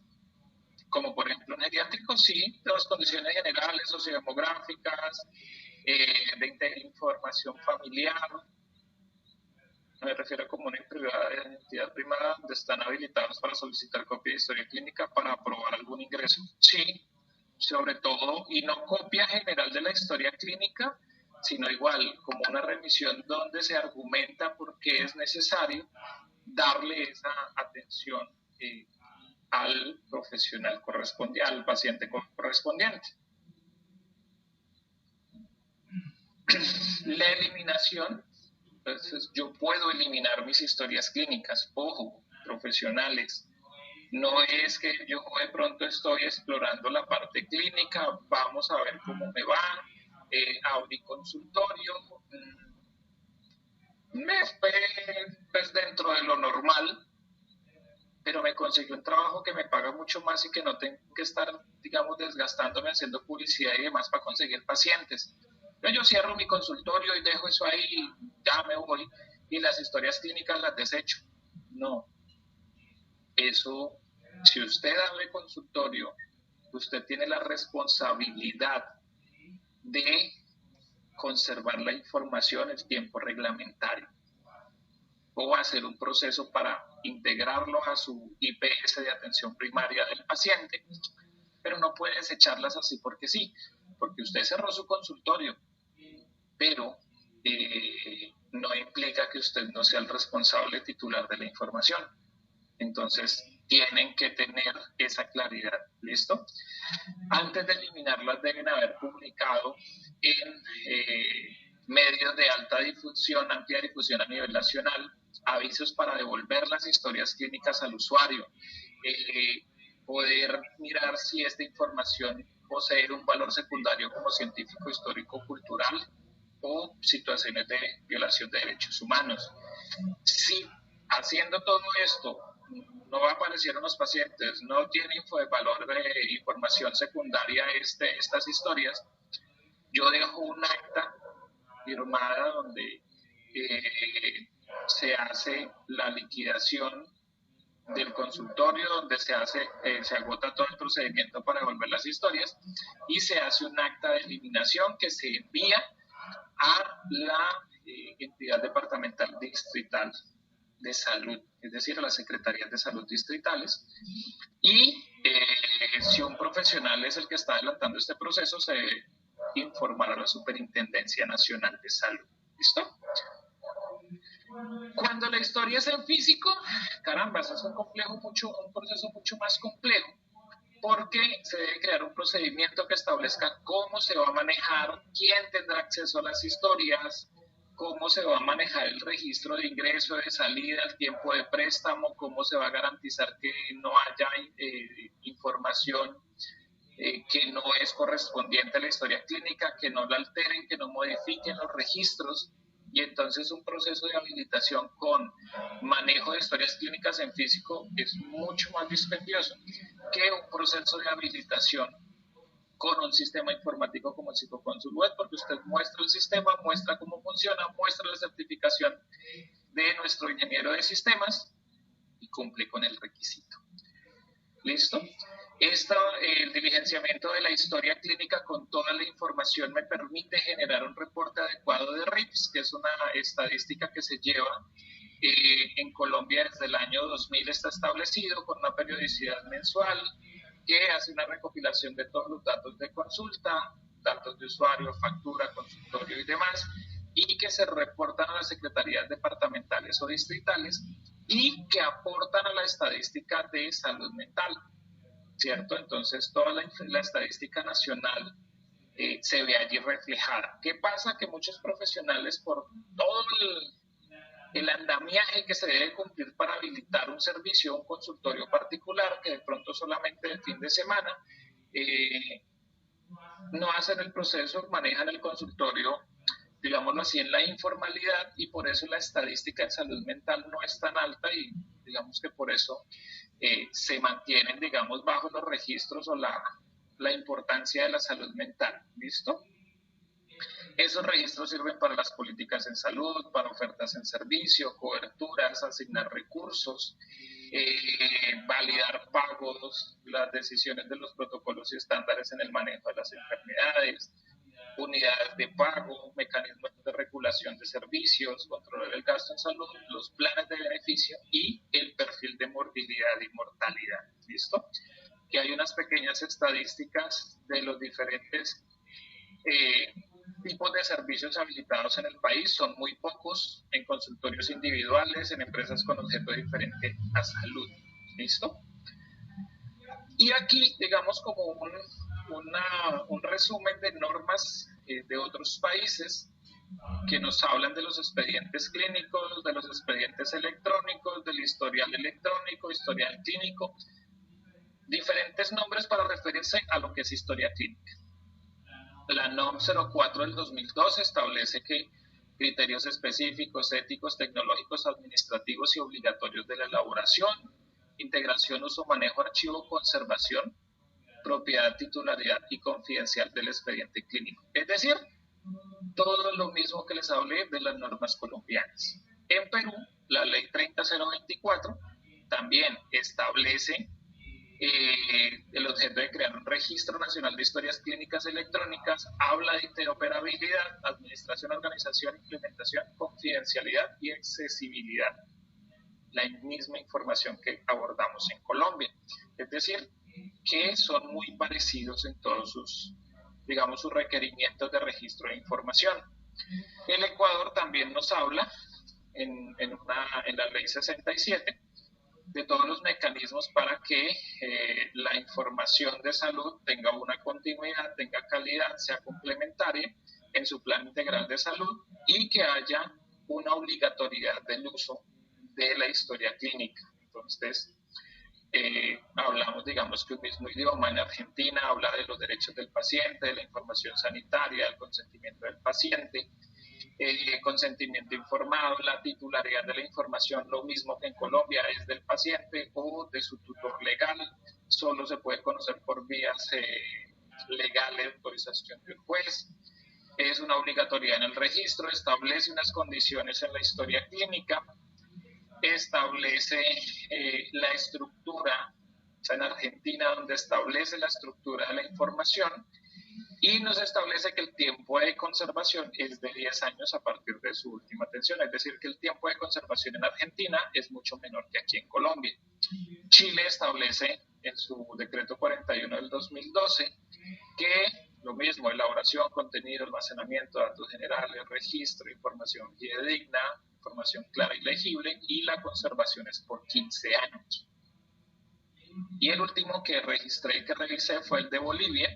como por ejemplo un geriátrico, sí, de las condiciones generales, sociodemográficas, de información familiar. Me refiero a común y privada de entidad privada, donde están habilitados para solicitar copia de historia clínica para aprobar algún ingreso. Sí, sobre todo, y no copia general de la historia clínica, sino igual como una remisión donde se argumenta por qué es necesario darle esa atención al profesional correspondiente, al paciente correspondiente. La eliminación, entonces yo puedo eliminar mis historias clínicas, ojo, profesionales. No es que yo de pronto estoy explorando la parte clínica, vamos a ver cómo me va, abrí consultorio, me fue pues, dentro de lo normal, pero me conseguí un trabajo que me paga mucho más y que no tengo que estar, digamos, desgastándome haciendo publicidad y demás para conseguir pacientes. Yo cierro mi consultorio y dejo eso ahí y ya me voy y las historias clínicas las desecho. No, eso, si usted abre consultorio, usted tiene la responsabilidad de conservar la información en tiempo reglamentario o hacer un proceso para integrarlo a su IPS de atención primaria del paciente, pero no puede desecharlas así porque sí, porque usted cerró su consultorio, pero no implica que usted no sea el responsable titular de la información. Entonces, tienen que tener esa claridad, ¿listo? Antes de eliminarlas deben haber publicado en medios de alta difusión, amplia difusión a nivel nacional, avisos para devolver las historias clínicas al usuario, poder mirar si esta información posee un valor secundario como científico, histórico, cultural o situaciones de violación de derechos humanos. Si haciendo todo esto no aparecieron los pacientes, no tiene valor de información secundaria estas historias, yo dejo un acta firmada donde se hace la liquidación del consultorio, donde se agota todo el procedimiento para devolver las historias y se hace un acta de eliminación que se envía a la entidad departamental distrital de salud, es decir, a las secretarías de salud distritales, y si un profesional es el que está adelantando este proceso, se debe informar a la Superintendencia Nacional de Salud. ¿Listo? Cuando la historia es en físico, caramba, eso es un proceso mucho más complejo, porque se debe crear un procedimiento que establezca cómo se va a manejar, quién tendrá acceso a las historias, cómo se va a manejar el registro de ingreso, de salida, el tiempo de préstamo, cómo se va a garantizar que no haya información que no es correspondiente a la historia clínica, que no la alteren, que no modifiquen los registros. Y entonces un proceso de habilitación con manejo de historias clínicas en físico es mucho más dispendioso que un proceso de habilitación con un sistema informático como el Psicoconsul Web, porque usted muestra el sistema, muestra cómo funciona, muestra la certificación de nuestro ingeniero de sistemas y cumple con el requisito. ¿Listo? El diligenciamiento de la historia clínica con toda la información me permite generar un reporte adecuado de RIPS, que es una estadística que se lleva en Colombia desde el año 2000, está establecido con una periodicidad mensual que hace una recopilación de todos los datos de consulta, datos de usuario, factura, consultorio y demás, y que se reportan a las secretarías departamentales o distritales y que aportan a la estadística de salud mental, ¿cierto? Entonces, toda la estadística nacional se ve allí reflejada. ¿Qué pasa? Que muchos profesionales, por todo el andamiaje que se debe cumplir para habilitar un servicio, un consultorio particular, que de pronto solamente el fin de semana, no hacen el proceso, manejan el consultorio, digámoslo así, en la informalidad, y por eso la estadística en salud mental no es tan alta, y digamos que por eso se mantienen, digamos, bajo los registros o la importancia de la salud mental. ¿Listo? Esos registros sirven para las políticas en salud, para ofertas en servicio, coberturas, asignar recursos, validar pagos, las decisiones de los protocolos y estándares en el manejo de las enfermedades, unidades de pago, mecanismos de regulación de servicios, control del gasto en salud, los planes de beneficio y el perfil de morbilidad y mortalidad. ¿Listo? Que hay unas pequeñas estadísticas de los diferentes tipos de servicios habilitados en el país. Son muy pocos en consultorios individuales, en empresas con objeto diferente a salud. ¿Listo? Y aquí, digamos, como un resumen de normas de otros países que nos hablan de los expedientes clínicos, de los expedientes electrónicos, del historial electrónico, historial clínico, diferentes nombres para referirse a lo que es historia clínica. La NOM 04 del 2012 establece que criterios específicos, éticos, tecnológicos, administrativos y obligatorios de la elaboración, integración, uso, manejo, archivo, conservación, propiedad, titularidad y confidencial del expediente clínico. Es decir, todo lo mismo que les hablé de las normas colombianas. En Perú, la ley 30024 también establece el objeto de crear un registro nacional de historias clínicas electrónicas, habla de interoperabilidad, administración, organización, implementación, confidencialidad y accesibilidad. La misma información que abordamos en Colombia. Es decir, que son muy parecidos en todos sus, digamos, sus requerimientos de registro de información. El Ecuador también nos habla en la ley 67 de todos los mecanismos para que la información de salud tenga una continuidad, tenga calidad, sea complementaria en su plan integral de salud y que haya una obligatoriedad del uso de la historia clínica. Entonces, hablamos, digamos, que un mismo idioma. En Argentina habla de los derechos del paciente, de la información sanitaria, del consentimiento del paciente, consentimiento informado, la titularidad de la información, lo mismo que en Colombia, es del paciente o de su tutor legal, solo se puede conocer por vías legales, autorización de un juez. Es una obligatoriedad en el registro, establece unas condiciones en la historia clínica, establece la estructura, o sea, en Argentina, donde establece la estructura de la información, y nos establece que el tiempo de conservación es de 10 años a partir de su última atención, es decir, que el tiempo de conservación en Argentina es mucho menor que aquí en Colombia. Chile establece en su decreto 41 del 2012 que lo mismo, elaboración, contenido, almacenamiento, datos generales, registro, información fidedigna, información clara y legible, y la conservación es por 15 años. Y el último que registré y que revisé fue el de Bolivia,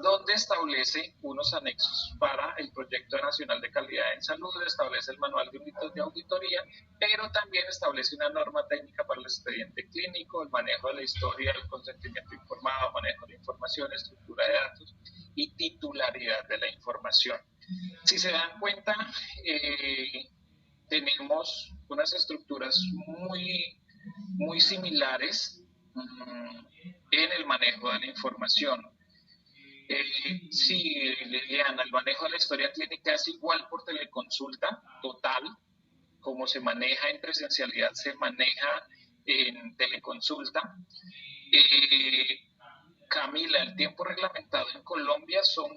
donde establece unos anexos para el Proyecto Nacional de Calidad en Salud, establece el manual de auditoría, pero también establece una norma técnica para el expediente clínico, el manejo de la historia, el consentimiento informado, manejo de información, estructura de datos y titularidad de la información. Si se dan cuenta, tenemos unas estructuras muy similares en el manejo de la información. Sí, Liliana, el manejo de la historia clínica es igual por teleconsulta total, como se maneja en presencialidad, se maneja en teleconsulta. Camila, el tiempo reglamentado en Colombia son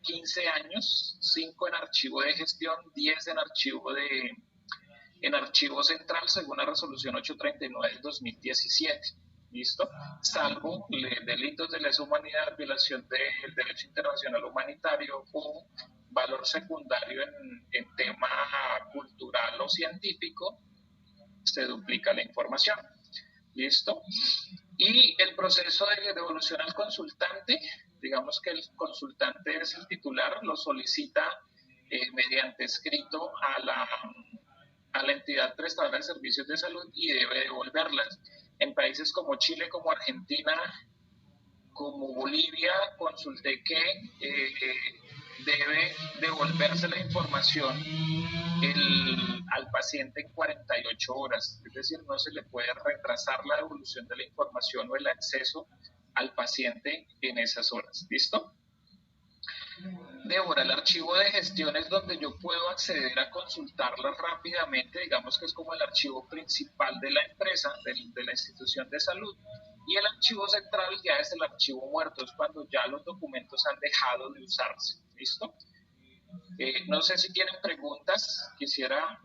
15 años, 5 en archivo de gestión, 10 en archivo central, según la resolución 839 del 2017. ¿Listo? Salvo delitos de lesa humanidad, violación del derecho internacional humanitario o valor secundario en tema cultural o científico, se duplica la información. ¿Listo? Y el proceso de devolución al consultante, digamos que el consultante es el titular, lo solicita mediante escrito a la entidad prestadora de servicios de salud y debe devolverlas. En países como Chile, como Argentina, como Bolivia, consulté que debe devolverse la información al paciente en 48 horas. Es decir, no se le puede retrasar la devolución de la información o el acceso al paciente en esas horas. ¿Listo? Débora, el archivo de gestión es donde yo puedo acceder a consultarla rápidamente, digamos que es como el archivo principal de la empresa, de la institución de salud, y el archivo central ya es el archivo muerto, es cuando ya los documentos han dejado de usarse. ¿Listo? No sé si tienen preguntas, quisiera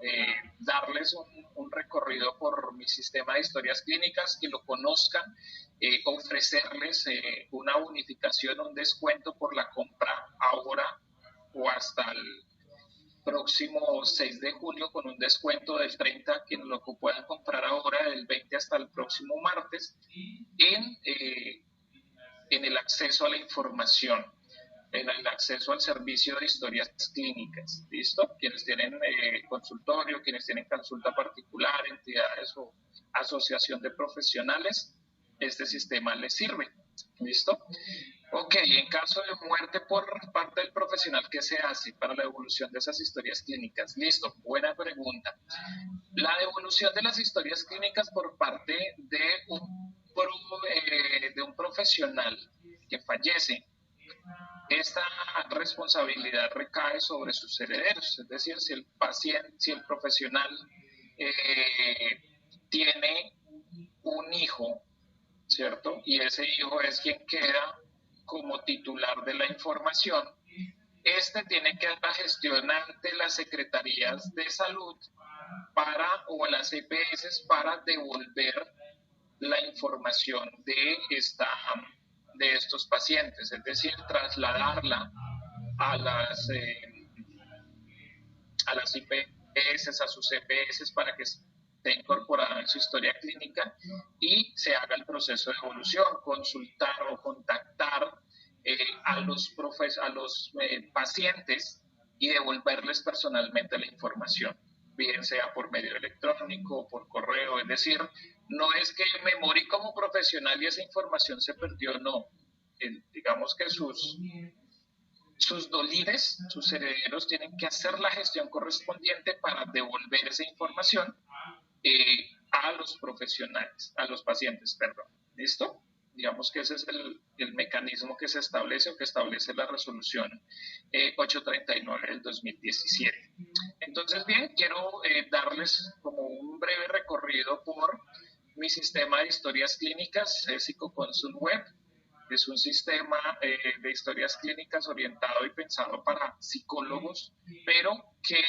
darles un recorrido por mi sistema de historias clínicas, que lo conozcan, ofrecerles una bonificación, un descuento por la compra ahora o hasta el próximo 6 de julio con un descuento del 30, quienes lo puedan comprar ahora, del 20 hasta el próximo martes, en el acceso a la información, en el acceso al servicio de historias clínicas. ¿Listo? Quienes tienen consultorio, quienes tienen consulta particular, entidades o asociación de profesionales, este sistema les sirve. ¿Listo? Ok, en caso de muerte por parte del profesional, ¿qué se hace para la devolución de esas historias clínicas? Listo, buena pregunta. La devolución de las historias clínicas por parte de un profesional que fallece, esta responsabilidad recae sobre sus herederos, es decir, si el paciente, si el profesional tiene un hijo, ¿cierto? Y ese hijo es quien queda como titular de la información, este tiene que dar la gestión ante las secretarías de salud o las EPS para devolver la información de estos pacientes, es decir, trasladarla a las IPS, a sus EPS para que esté incorporada en su historia clínica y se haga el proceso de devolución, consultar o contactar a los pacientes y devolverles personalmente la información, bien sea por medio electrónico o por correo. Es decir, no es que me morí como profesional y esa información se perdió, no. Digamos que sus dolires, sus herederos tienen que hacer la gestión correspondiente para devolver esa información a los profesionales, a los pacientes, perdón. ¿Listo? Digamos que ese es el mecanismo que se establece o que establece la resolución 839 del 2017. Entonces, bien, quiero darles como un breve recorrido por mi sistema de historias clínicas, Psicoconsult Web. Es un sistema de historias clínicas orientado y pensado para psicólogos, pero que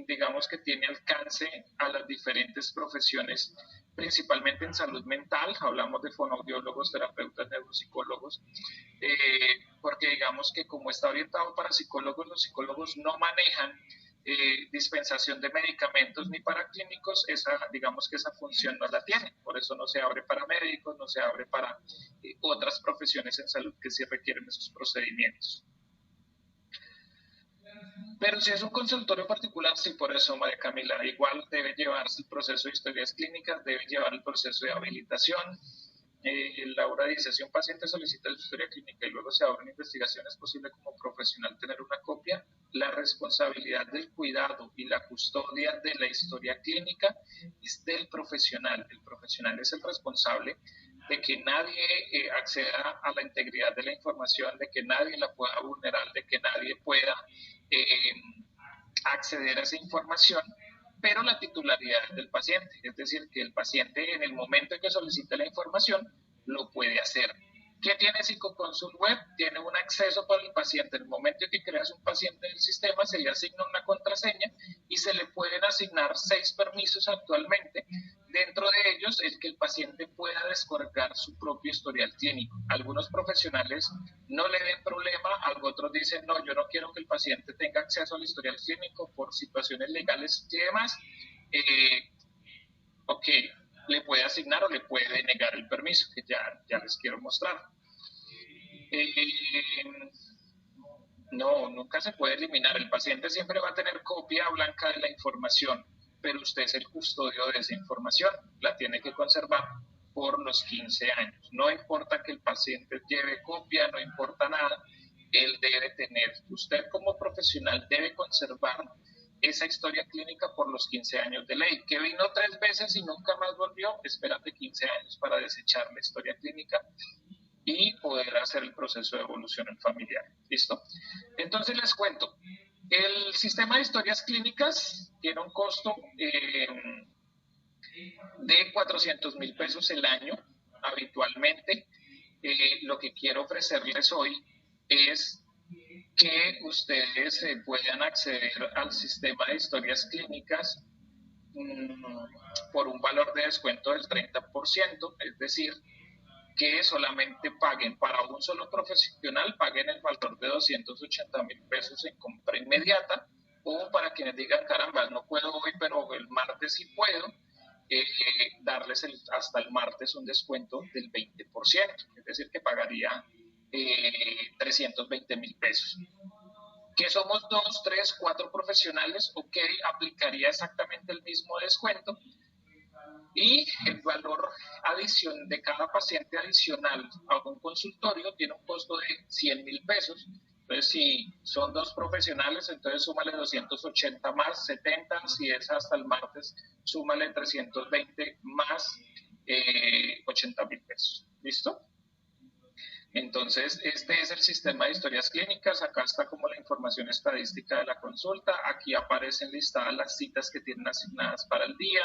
digamos que tiene alcance a las diferentes profesiones, principalmente en salud mental. Hablamos de fonoaudiólogos, terapeutas, neuropsicólogos, porque digamos que como está orientado para psicólogos, los psicólogos no manejan dispensación de medicamentos ni para clínicos, digamos que esa función no la tiene. Por eso no se abre para médicos, no se abre para otras profesiones en salud que sí requieren esos procedimientos. Pero si es un consultorio particular, sí, por eso, María Camila, igual debe llevarse el proceso de historias clínicas, debe llevar el proceso de habilitación. Laura dice, si un paciente solicita la historia clínica y luego se abre una investigación, ¿es posible como profesional tener una copia? La responsabilidad del cuidado y la custodia de la historia clínica es del profesional. El profesional es el responsable de que nadie acceda a la integridad de la información, de que nadie la pueda vulnerar, de que nadie pueda acceder a esa información, pero la titularidad es del paciente, es decir, que el paciente en el momento en que solicite la información lo puede hacer. ¿Qué tiene Psicoconsult Web? Tiene un acceso para el paciente. En el momento en que creas un paciente en el sistema, se le asigna una contraseña y se le pueden asignar 6 permisos actualmente. Dentro de ellos, el que el paciente pueda descargar su propio historial clínico. Algunos profesionales no le ven problema, otros dicen, no, yo no quiero que el paciente tenga acceso al historial clínico por situaciones legales y demás. Ok, le puede asignar o le puede negar el permiso, que ya les quiero mostrar. No, nunca se puede eliminar. El paciente siempre va a tener copia blanca de la información, pero usted es el custodio de esa información. La tiene que conservar por los 15 años. No importa que el paciente lleve copia, no importa nada, él debe tener. Usted como profesional debe conservar esa historia clínica por los 15 años de ley. Que vino 3 veces y nunca más volvió, espérate 15 años para desechar la historia clínica y poder hacer el proceso de evolución en familiar. ¿Listo? Entonces les cuento. El sistema de historias clínicas tiene un costo de 400,000 pesos el año habitualmente. Lo que quiero ofrecerles hoy es que ustedes puedan acceder al sistema de historias clínicas por un valor de descuento del 30%, es decir, que solamente paguen para un solo profesional, paguen el valor de 280,000 pesos en compra inmediata, o para quienes digan, caramba, no puedo hoy, pero el martes sí puedo, darles hasta el martes un descuento del 20%, es decir, que pagaría 320,000 pesos. Que somos 2, 3, 4 profesionales, ok, aplicaría exactamente el mismo descuento, y el valor adición de cada paciente adicional a un consultorio tiene un costo de 100,000 pesos. Entonces, si son 2 profesionales, entonces súmale 280 más 70, si es hasta el martes, súmale 320 más 80,000 pesos. ¿Listo? Entonces, este es el sistema de historias clínicas. Acá está como la información estadística de la consulta. Aquí aparecen listadas las citas que tienen asignadas para el día,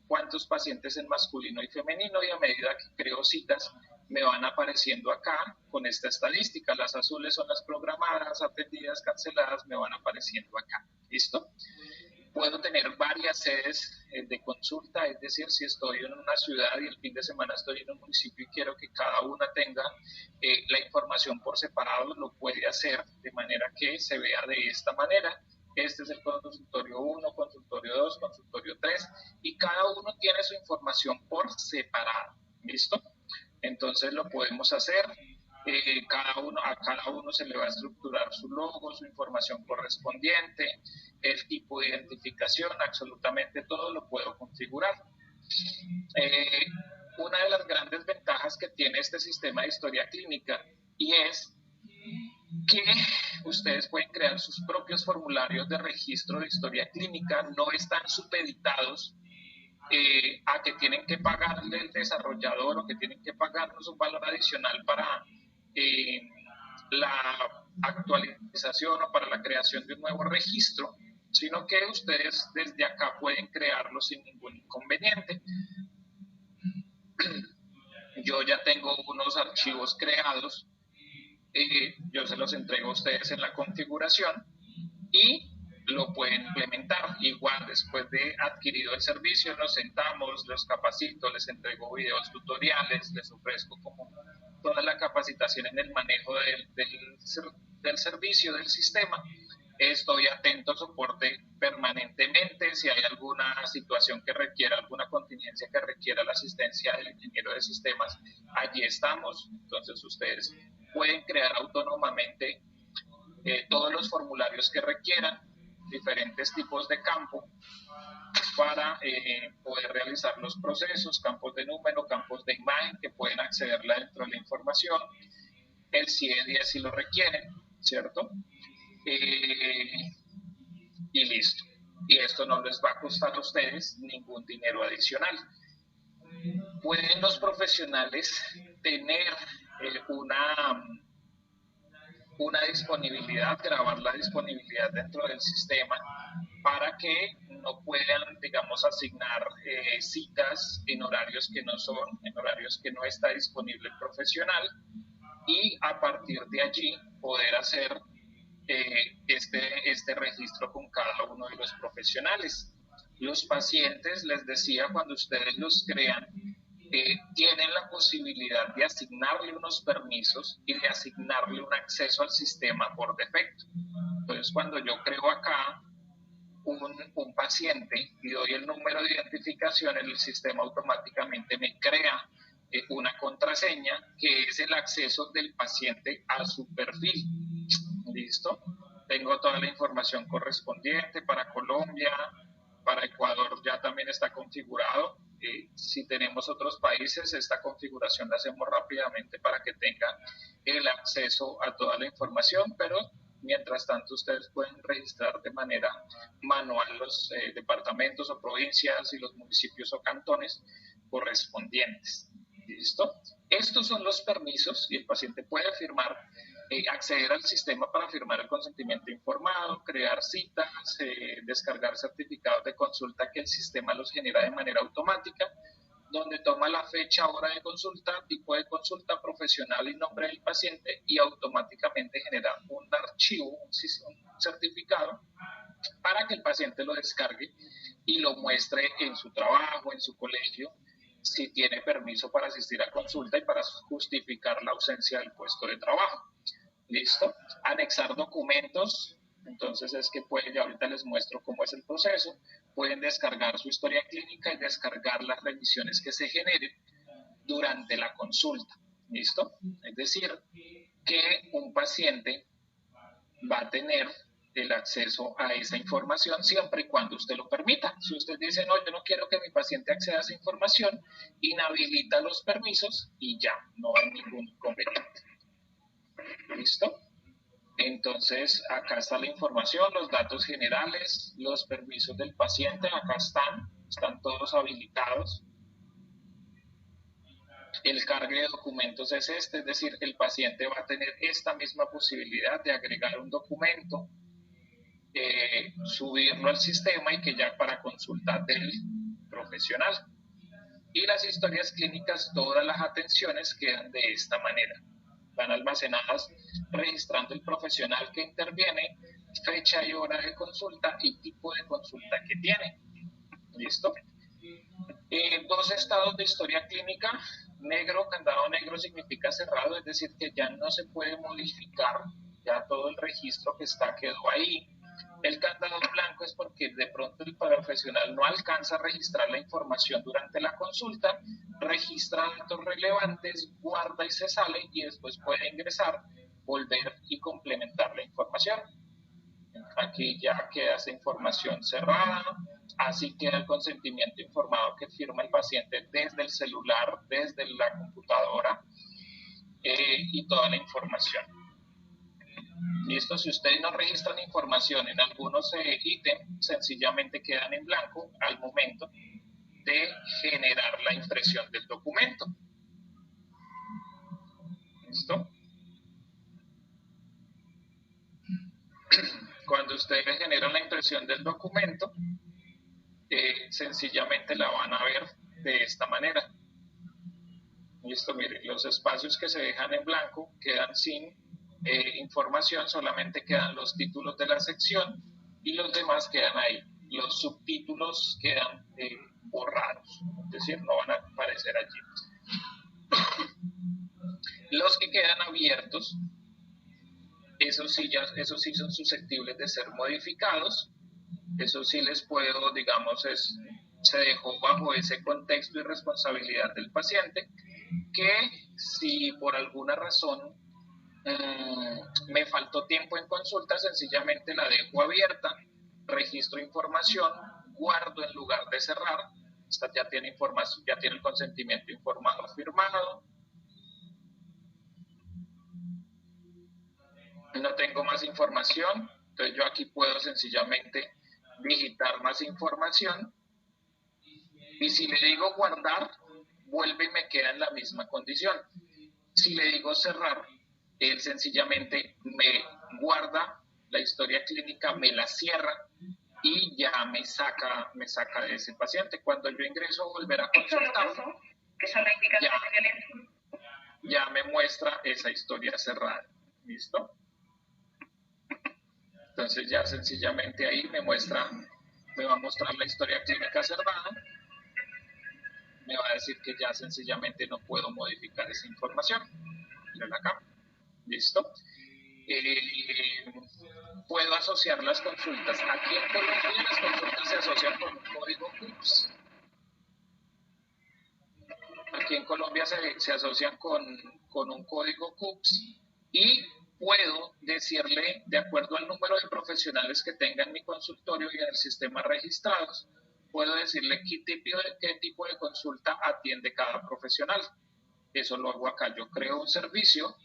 cuántos pacientes en masculino y femenino, y a medida que creo citas me van apareciendo acá con esta estadística. Las azules son las programadas, atendidas, canceladas, me van apareciendo acá. ¿Listo? Puedo tener varias sedes de consulta, es decir, si estoy en una ciudad y el fin de semana estoy en un municipio y quiero que cada una tenga la información por separado, lo puede hacer de manera que se vea de esta manera. Este es el consultorio 1, consultorio 2, consultorio 3, y cada uno tiene su información por separado. ¿Listo? Entonces lo podemos hacer. A cada uno se le va a estructurar su logo, su información correspondiente, el tipo de identificación, absolutamente todo lo puedo configurar. Una de las grandes ventajas que tiene este sistema de historia clínica y es que ustedes pueden crear sus propios formularios de registro de historia clínica, no están supeditados a que tienen que pagarle el desarrollador o que tienen que pagarnos un valor adicional para la actualización o para la creación de un nuevo registro, sino que ustedes desde acá pueden crearlo sin ningún inconveniente. Yo ya tengo unos archivos creados, yo se los entrego a ustedes en la configuración y lo pueden implementar. Igual después de adquirido el servicio nos sentamos, los capacito, les entrego videos tutoriales, les ofrezco como toda la capacitación en el manejo del servicio, del sistema, Estoy atento, soporte permanentemente. Si hay alguna situación que requiera, alguna contingencia que requiera la asistencia del ingeniero de sistemas, allí estamos. Entonces ustedes pueden crear autónomamente todos los formularios que requieran, diferentes tipos de campo para poder realizar los procesos, campos de número, campos de imagen que pueden accederla dentro de la información, el CIE-10 si lo requieren, ¿cierto? Y listo. Y esto no les va a costar a ustedes ningún dinero adicional. Pueden los profesionales tener una disponibilidad, grabar la disponibilidad dentro del sistema para que no puedan, digamos, asignar citas en horarios que no son, en horarios que no está disponible el profesional, y a partir de allí poder hacer este registro con cada uno de los profesionales. Los pacientes, les decía, cuando ustedes los crean, tienen la posibilidad de asignarle unos permisos y de asignarle un acceso al sistema por defecto. Entonces, cuando yo creo acá un paciente y doy el número de identificación, el sistema automáticamente me crea una contraseña que es el acceso del paciente a su perfil. ¿Listo? Tengo toda la información correspondiente para Colombia, para Ecuador ya también está configurado. Si tenemos otros países, esta configuración la hacemos rápidamente para que tengan el acceso a toda la información, pero mientras tanto ustedes pueden registrar de manera manual los departamentos o provincias y los municipios o cantones correspondientes. ¿Listo? Estos son los permisos y el paciente puede firmar, acceder al sistema para firmar el consentimiento informado, crear citas, descargar certificados de consulta que el sistema los genera de manera automática, donde toma la fecha, hora de consulta, tipo de consulta, profesional y nombre del paciente, y automáticamente genera un archivo, un certificado, para que el paciente lo descargue y lo muestre en su trabajo, en su colegio, si tiene permiso para asistir a consulta y para justificar la ausencia del puesto de trabajo. ¿Listo? Anexar documentos. Entonces es que pueden, ya ahorita les muestro cómo es el proceso. Pueden descargar su historia clínica y descargar las revisiones que se generen durante la consulta. ¿Listo? Es decir, que un paciente va a tener el acceso a esa información siempre y cuando usted lo permita. Si usted dice, no, yo no quiero que mi paciente acceda a esa información, inhabilita los permisos y ya, no hay ningún inconveniente. ¿Listo? Entonces, acá está la información, los datos generales, los permisos del paciente, acá están todos habilitados. El cargue de documentos es este, es decir, el paciente va a tener esta misma posibilidad de agregar un documento, subirlo al sistema y que ya para consulta del profesional. Y las historias clínicas, todas las atenciones quedan de esta manera. Van almacenadas registrando el profesional que interviene, fecha y hora de consulta y tipo de consulta que tiene. ¿Listo? Dos estados de historia clínica. Negro, candado negro significa cerrado, es decir, que ya no se puede modificar, ya todo el registro que está quedó ahí. El candado blanco es porque de pronto el profesional no alcanza a registrar la información durante la consulta, registra datos relevantes, guarda y se sale, y después puede ingresar, volver y complementar la información. Aquí ya queda esa información cerrada, así queda el consentimiento informado que firma el paciente desde el celular, desde la computadora, y toda la información. Listo, si ustedes no registran información en algunos ítems, sencillamente quedan en blanco al momento de generar la impresión del documento. ¿Listo? Cuando ustedes generan la impresión del documento, sencillamente la van a ver de esta manera. Listo, miren, los espacios que se dejan en blanco quedan sin información, solamente quedan los títulos de la sección y los demás quedan ahí. Los subtítulos quedan borrados, es decir, no van a aparecer allí. Los que quedan abiertos esos sí son susceptibles de ser modificados. Eso sí les puedo, digamos, se dejó bajo ese contexto y responsabilidad del paciente, que si por alguna razón me faltó tiempo en consulta, sencillamente la dejo abierta, registro información, guardo en lugar de cerrar. Esta ya tiene información, ya tiene el consentimiento informado firmado. No tengo más información, entonces yo aquí puedo sencillamente digitar más información, y si le digo guardar, vuelve y me queda en la misma condición. Si le digo cerrar, él sencillamente me guarda la historia clínica, me la cierra y ya me saca de ese paciente. Cuando yo ingreso a volver a consultar, ya me muestra esa historia cerrada. ¿Listo? Entonces ya sencillamente ahí me va a mostrar la historia clínica cerrada, me va a decir que ya sencillamente no puedo modificar esa información. Miren acá. ¿Listo? Puedo asociar las consultas. Aquí en Colombia las consultas se asocian con un código CUPS. Aquí en Colombia se asocian con un código CUPS, y puedo decirle, de acuerdo al número de profesionales que tenga en mi consultorio y en el sistema registrados, puedo decirle qué tipo de consulta atiende cada profesional. Eso lo hago acá. Yo creo un servicio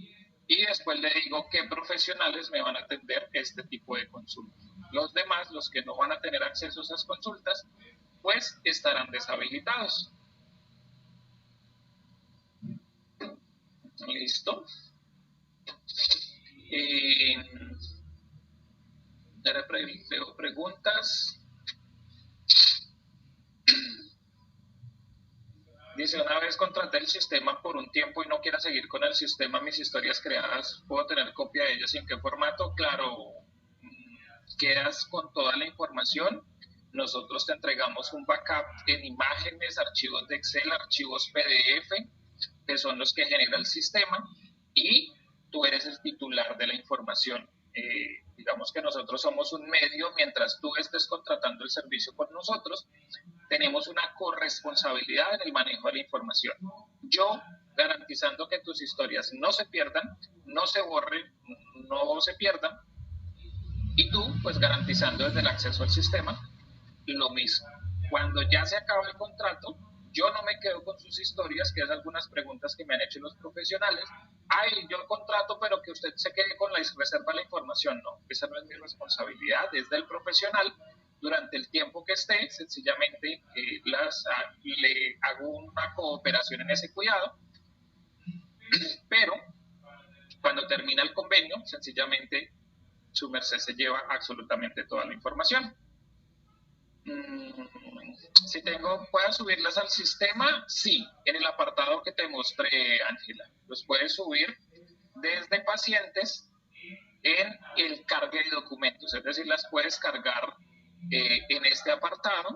y después le digo qué profesionales me van a atender este tipo de consulta. Los demás, los que no van a tener acceso a esas consultas, pues estarán deshabilitados. Listo. Leo preguntas. Dice, una vez contraté el sistema por un tiempo y no quiera seguir con el sistema, mis historias creadas, ¿puedo tener copia de ellas y en qué formato? Claro, quedas con toda la información. Nosotros te entregamos un backup en imágenes, archivos de Excel, archivos PDF, que son los que genera el sistema, y tú eres el titular de la información. Digamos que nosotros somos un medio, mientras tú estés contratando el servicio con nosotros, tenemos una corresponsabilidad en el manejo de la información. Yo, garantizando que tus historias no se pierdan, no se borren, no se pierdan, y tú, pues garantizando desde el acceso al sistema, lo mismo. Cuando ya se acaba el contrato, yo no me quedo con sus historias, que es algunas preguntas que me han hecho los profesionales. Ay, yo contrato, pero que usted se quede con la reserva de la información. No, esa no es mi responsabilidad, es del profesional. Durante el tiempo que esté, sencillamente le hago una cooperación en ese cuidado, pero cuando termina el convenio, sencillamente su merced se lleva absolutamente toda la información. Si ¿puedo subirlas al sistema? Sí, en el apartado que te mostré, Ángela. Los puedes subir desde pacientes en el cargue de documentos, es decir, las puedes cargar en este apartado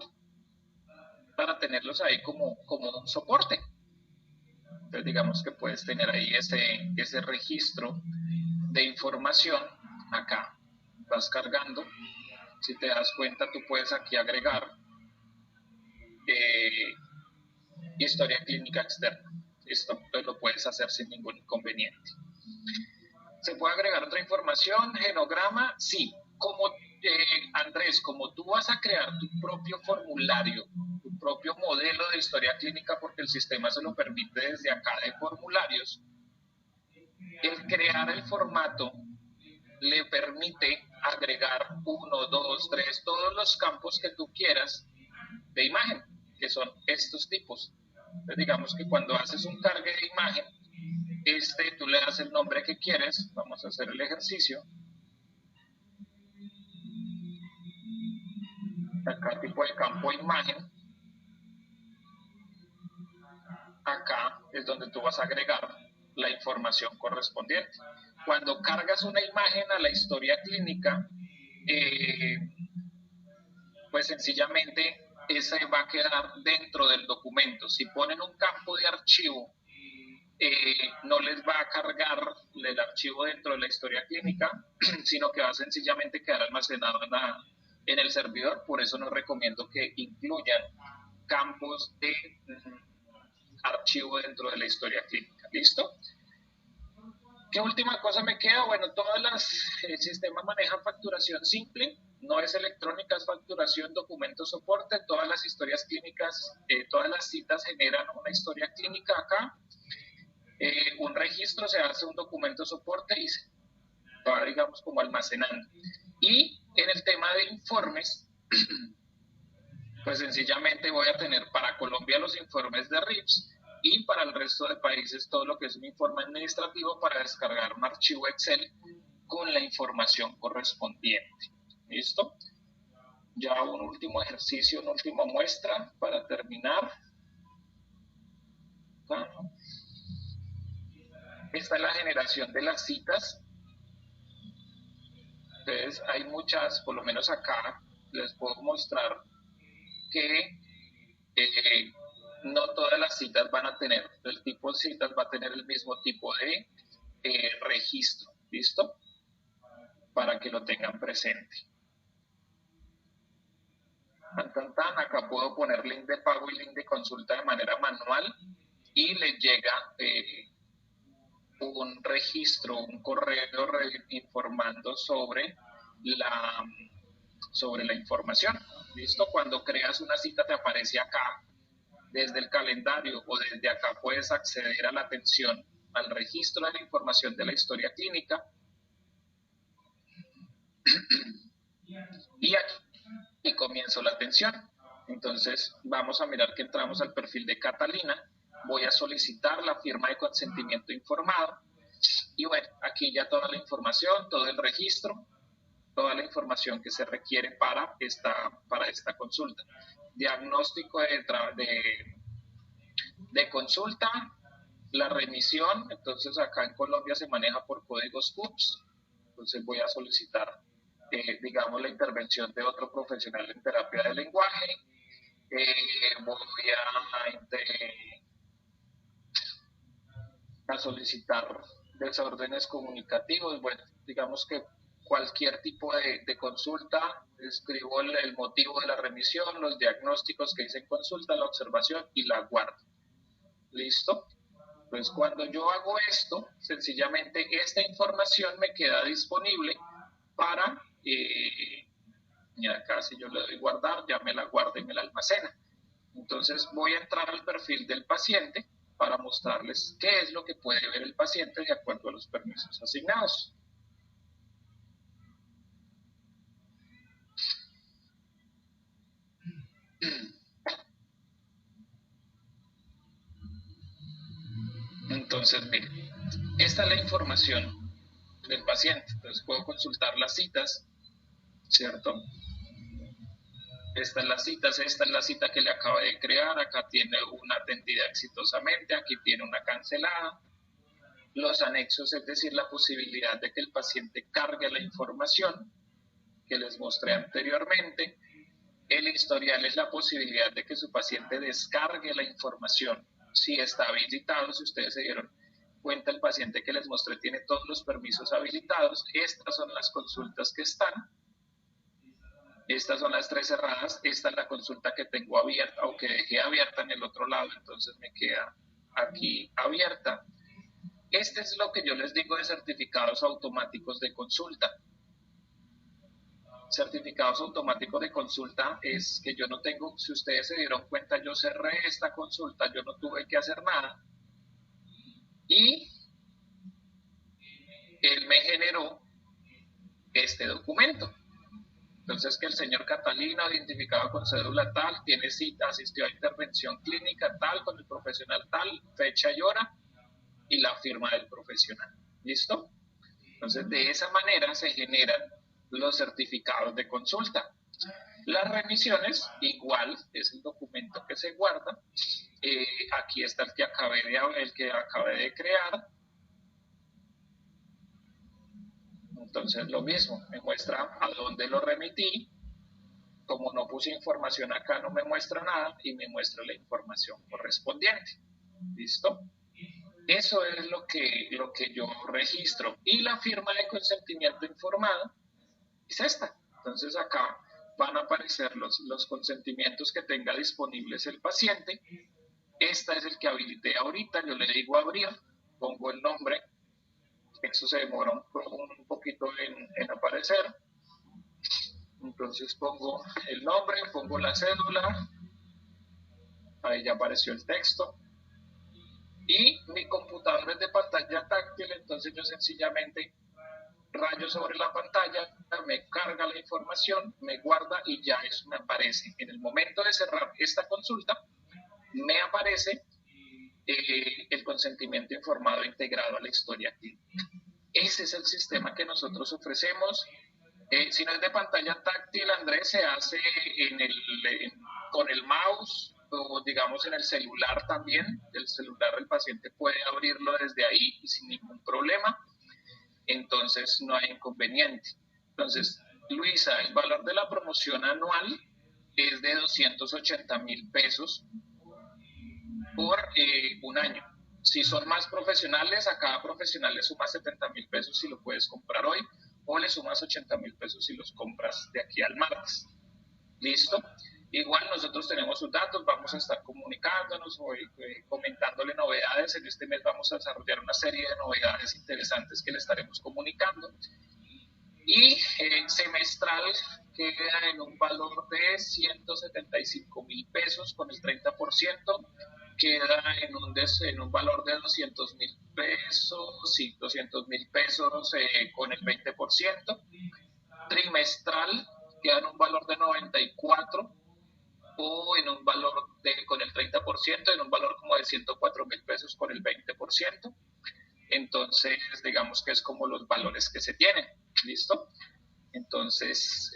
para tenerlos ahí como un soporte. Entonces digamos que puedes tener ahí ese registro de información acá. Vas cargando. Si te das cuenta, tú puedes aquí agregar historia clínica externa. ¿Listo? Entonces lo puedes hacer sin ningún inconveniente. ¿Se puede agregar otra información? ¿Genograma? Sí. Andrés, como tú vas a crear tu propio formulario, tu propio modelo de historia clínica, porque el sistema se lo permite desde acá de formularios, el crear el formato le permite agregar 1, 2, 3, todos los campos que tú quieras de imagen, que son estos tipos. Entonces, digamos que cuando haces un cargue de imagen, tú le das el nombre que quieres. Vamos a hacer el ejercicio. Acá tipo el campo imagen. Acá es donde tú vas a agregar la información correspondiente. Cuando cargas una imagen a la historia clínica, pues sencillamente esa va a quedar dentro del documento. Si ponen un campo de archivo no les va a cargar el archivo dentro de la historia clínica, sino que va a sencillamente quedar almacenado en el servidor. Por eso no recomiendo que incluyan campos de archivo dentro de la historia clínica. ¿Listo? ¿Qué última cosa me queda? Bueno, el sistema maneja facturación simple, no es electrónica, es facturación, documento, soporte. Todas las historias clínicas, todas las citas generan una historia clínica acá. Un registro, se hace un documento soporte y se va, digamos, como almacenando. Y en el tema de informes, pues sencillamente voy a tener para Colombia los informes de RIPS y para el resto de países todo lo que es un informe administrativo para descargar un archivo Excel con la información correspondiente. ¿Listo? Ya un último ejercicio, una última muestra para terminar. Esta es la generación de las citas. Entonces hay muchas, por lo menos acá les puedo mostrar que no todas las citas van a tener, el tipo de citas va a tener el mismo tipo de registro, ¿listo? Para que lo tengan presente. Acá puedo poner link de pago y link de consulta de manera manual y les llega un registro, un correo informando sobre la información. ¿Listo? Cuando creas una cita te aparece acá. Desde el calendario o desde acá puedes acceder a la atención, al registro de la información de la historia clínica. Y aquí comienzo la atención. Entonces vamos a mirar que entramos al perfil de Catalina. Voy a solicitar la firma de consentimiento informado. Y bueno, aquí ya toda la información, todo el registro, toda la información que se requiere para esta consulta. Diagnóstico de consulta, la remisión. Entonces acá en Colombia se maneja por códigos CUPS. Entonces voy a solicitar, digamos, la intervención de otro profesional en terapia de lenguaje. Voy a solicitar desórdenes comunicativos. Bueno, digamos que cualquier tipo de consulta, escribo el motivo de la remisión, los diagnósticos que hice en consulta, la observación y la guardo. ¿Listo? Pues cuando yo hago esto, sencillamente esta información me queda disponible para, y acá si yo le doy guardar, ya me la guarda y me la almacena. Entonces voy a entrar al perfil del paciente para mostrarles qué es lo que puede ver el paciente de acuerdo a los permisos asignados. Entonces, miren, esta es la información del paciente. Entonces puedo consultar las citas, ¿cierto? Esta es la cita que le acaba de crear, acá tiene una atendida exitosamente, aquí tiene una cancelada. Los anexos, es decir, la posibilidad de que el paciente cargue la información que les mostré anteriormente. El historial es la posibilidad de que su paciente descargue la información si está habilitado. Si ustedes se dieron cuenta, el paciente que les mostré tiene todos los permisos habilitados. Estas son las consultas que están. Estas son las 3 cerradas. Esta es la consulta que tengo abierta o que dejé abierta en el otro lado, entonces me queda aquí abierta. Este es lo que yo les digo de certificados automáticos de consulta. Certificados automáticos de consulta es que yo no tengo, si ustedes se dieron cuenta, yo cerré esta consulta, yo no tuve que hacer nada y él me generó este documento. Entonces, que el señor Catalina, identificado con cédula tal, tiene cita, asistió a intervención clínica tal, con el profesional tal, fecha y hora, y la firma del profesional. ¿Listo? Entonces, de esa manera se generan los certificados de consulta. Las remisiones, igual, es el documento que se guarda. Aquí está el que acabé de crear. Entonces lo mismo, me muestra a dónde lo remití. Como no puse información acá, no me muestra nada y me muestra la información correspondiente. ¿Listo? Eso es lo que yo registro. Y la firma de consentimiento informado es esta. Entonces acá van a aparecer los consentimientos que tenga disponibles el paciente. Este es el que habilité ahorita. Yo le digo abrir, pongo el nombre. Eso se demora un poquito en aparecer. Entonces pongo el nombre, pongo la cédula. Ahí ya apareció el texto. Y mi computador es de pantalla táctil, entonces yo sencillamente rayo sobre la pantalla, me carga la información, me guarda y ya eso me aparece. En el momento de cerrar esta consulta, me aparece el consentimiento informado integrado a la historia clínica. Ese es el sistema que nosotros ofrecemos. Si no es de pantalla táctil, Andrés, se hace con el mouse o digamos en el celular también. El celular del paciente puede abrirlo desde ahí y sin ningún problema. Entonces no hay inconveniente. Entonces, Luisa, el valor de la promoción anual es de 280,000 pesos por un año. Si son más profesionales, a cada profesional le sumas 70,000 pesos si lo puedes comprar hoy, o le sumas 80,000 pesos si los compras de aquí al martes. ¿Listo? Igual nosotros tenemos sus datos, vamos a estar comunicándonos, comentándole novedades. En este mes vamos a desarrollar una serie de novedades interesantes que le estaremos comunicando. Y semestral queda en un valor de 175,000 pesos con el 30%, queda en un valor de 200,000 pesos, sí, 200,000 pesos con el 20%. Trimestral queda en un valor de 94 o en un valor con el 30%, en un valor como de 104,000 pesos con el 20%. Entonces, digamos que es como los valores que se tienen. ¿Listo? Entonces,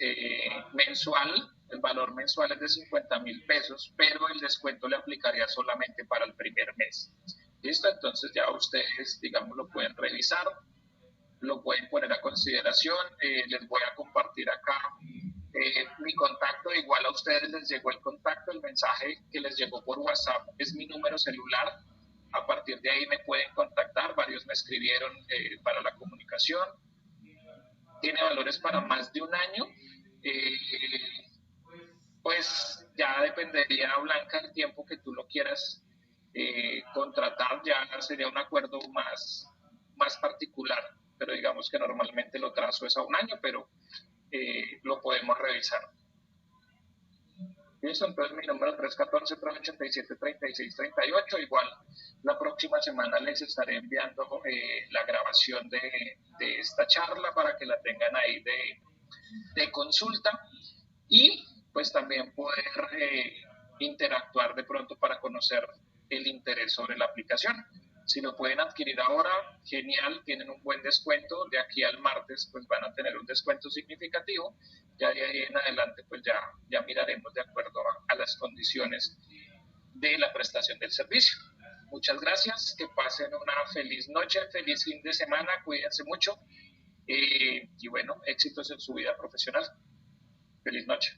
mensual, el valor mensual es de 50,000 pesos, pero el descuento le aplicaría solamente para el primer mes. ¿Listo? Entonces ya ustedes, digamos, lo pueden revisar, lo pueden poner a consideración. Les voy a compartir acá mi contacto. Igual a ustedes les llegó el contacto, el mensaje que les llegó por WhatsApp es mi número celular. A partir de ahí me pueden contactar. Varios me escribieron para la comunicación. Tiene valores para más de un año. Pues ya dependería, Blanca, el tiempo que tú lo quieras contratar. Ya sería un acuerdo más particular, pero digamos que normalmente lo trazo es a un año, pero lo podemos revisar. Listo, entonces mi número es 314-387-3638. Igual la próxima semana les estaré enviando la grabación de esta charla para que la tengan ahí de consulta y pues también poder interactuar de pronto para conocer el interés sobre la aplicación. Si lo pueden adquirir ahora, genial, tienen un buen descuento. De aquí al martes, pues van a tener un descuento significativo. Ya de ahí en adelante, pues ya miraremos de acuerdo a las condiciones de la prestación del servicio. Muchas gracias, que pasen una feliz noche, feliz fin de semana, cuídense mucho y bueno, éxitos en su vida profesional. Feliz noche.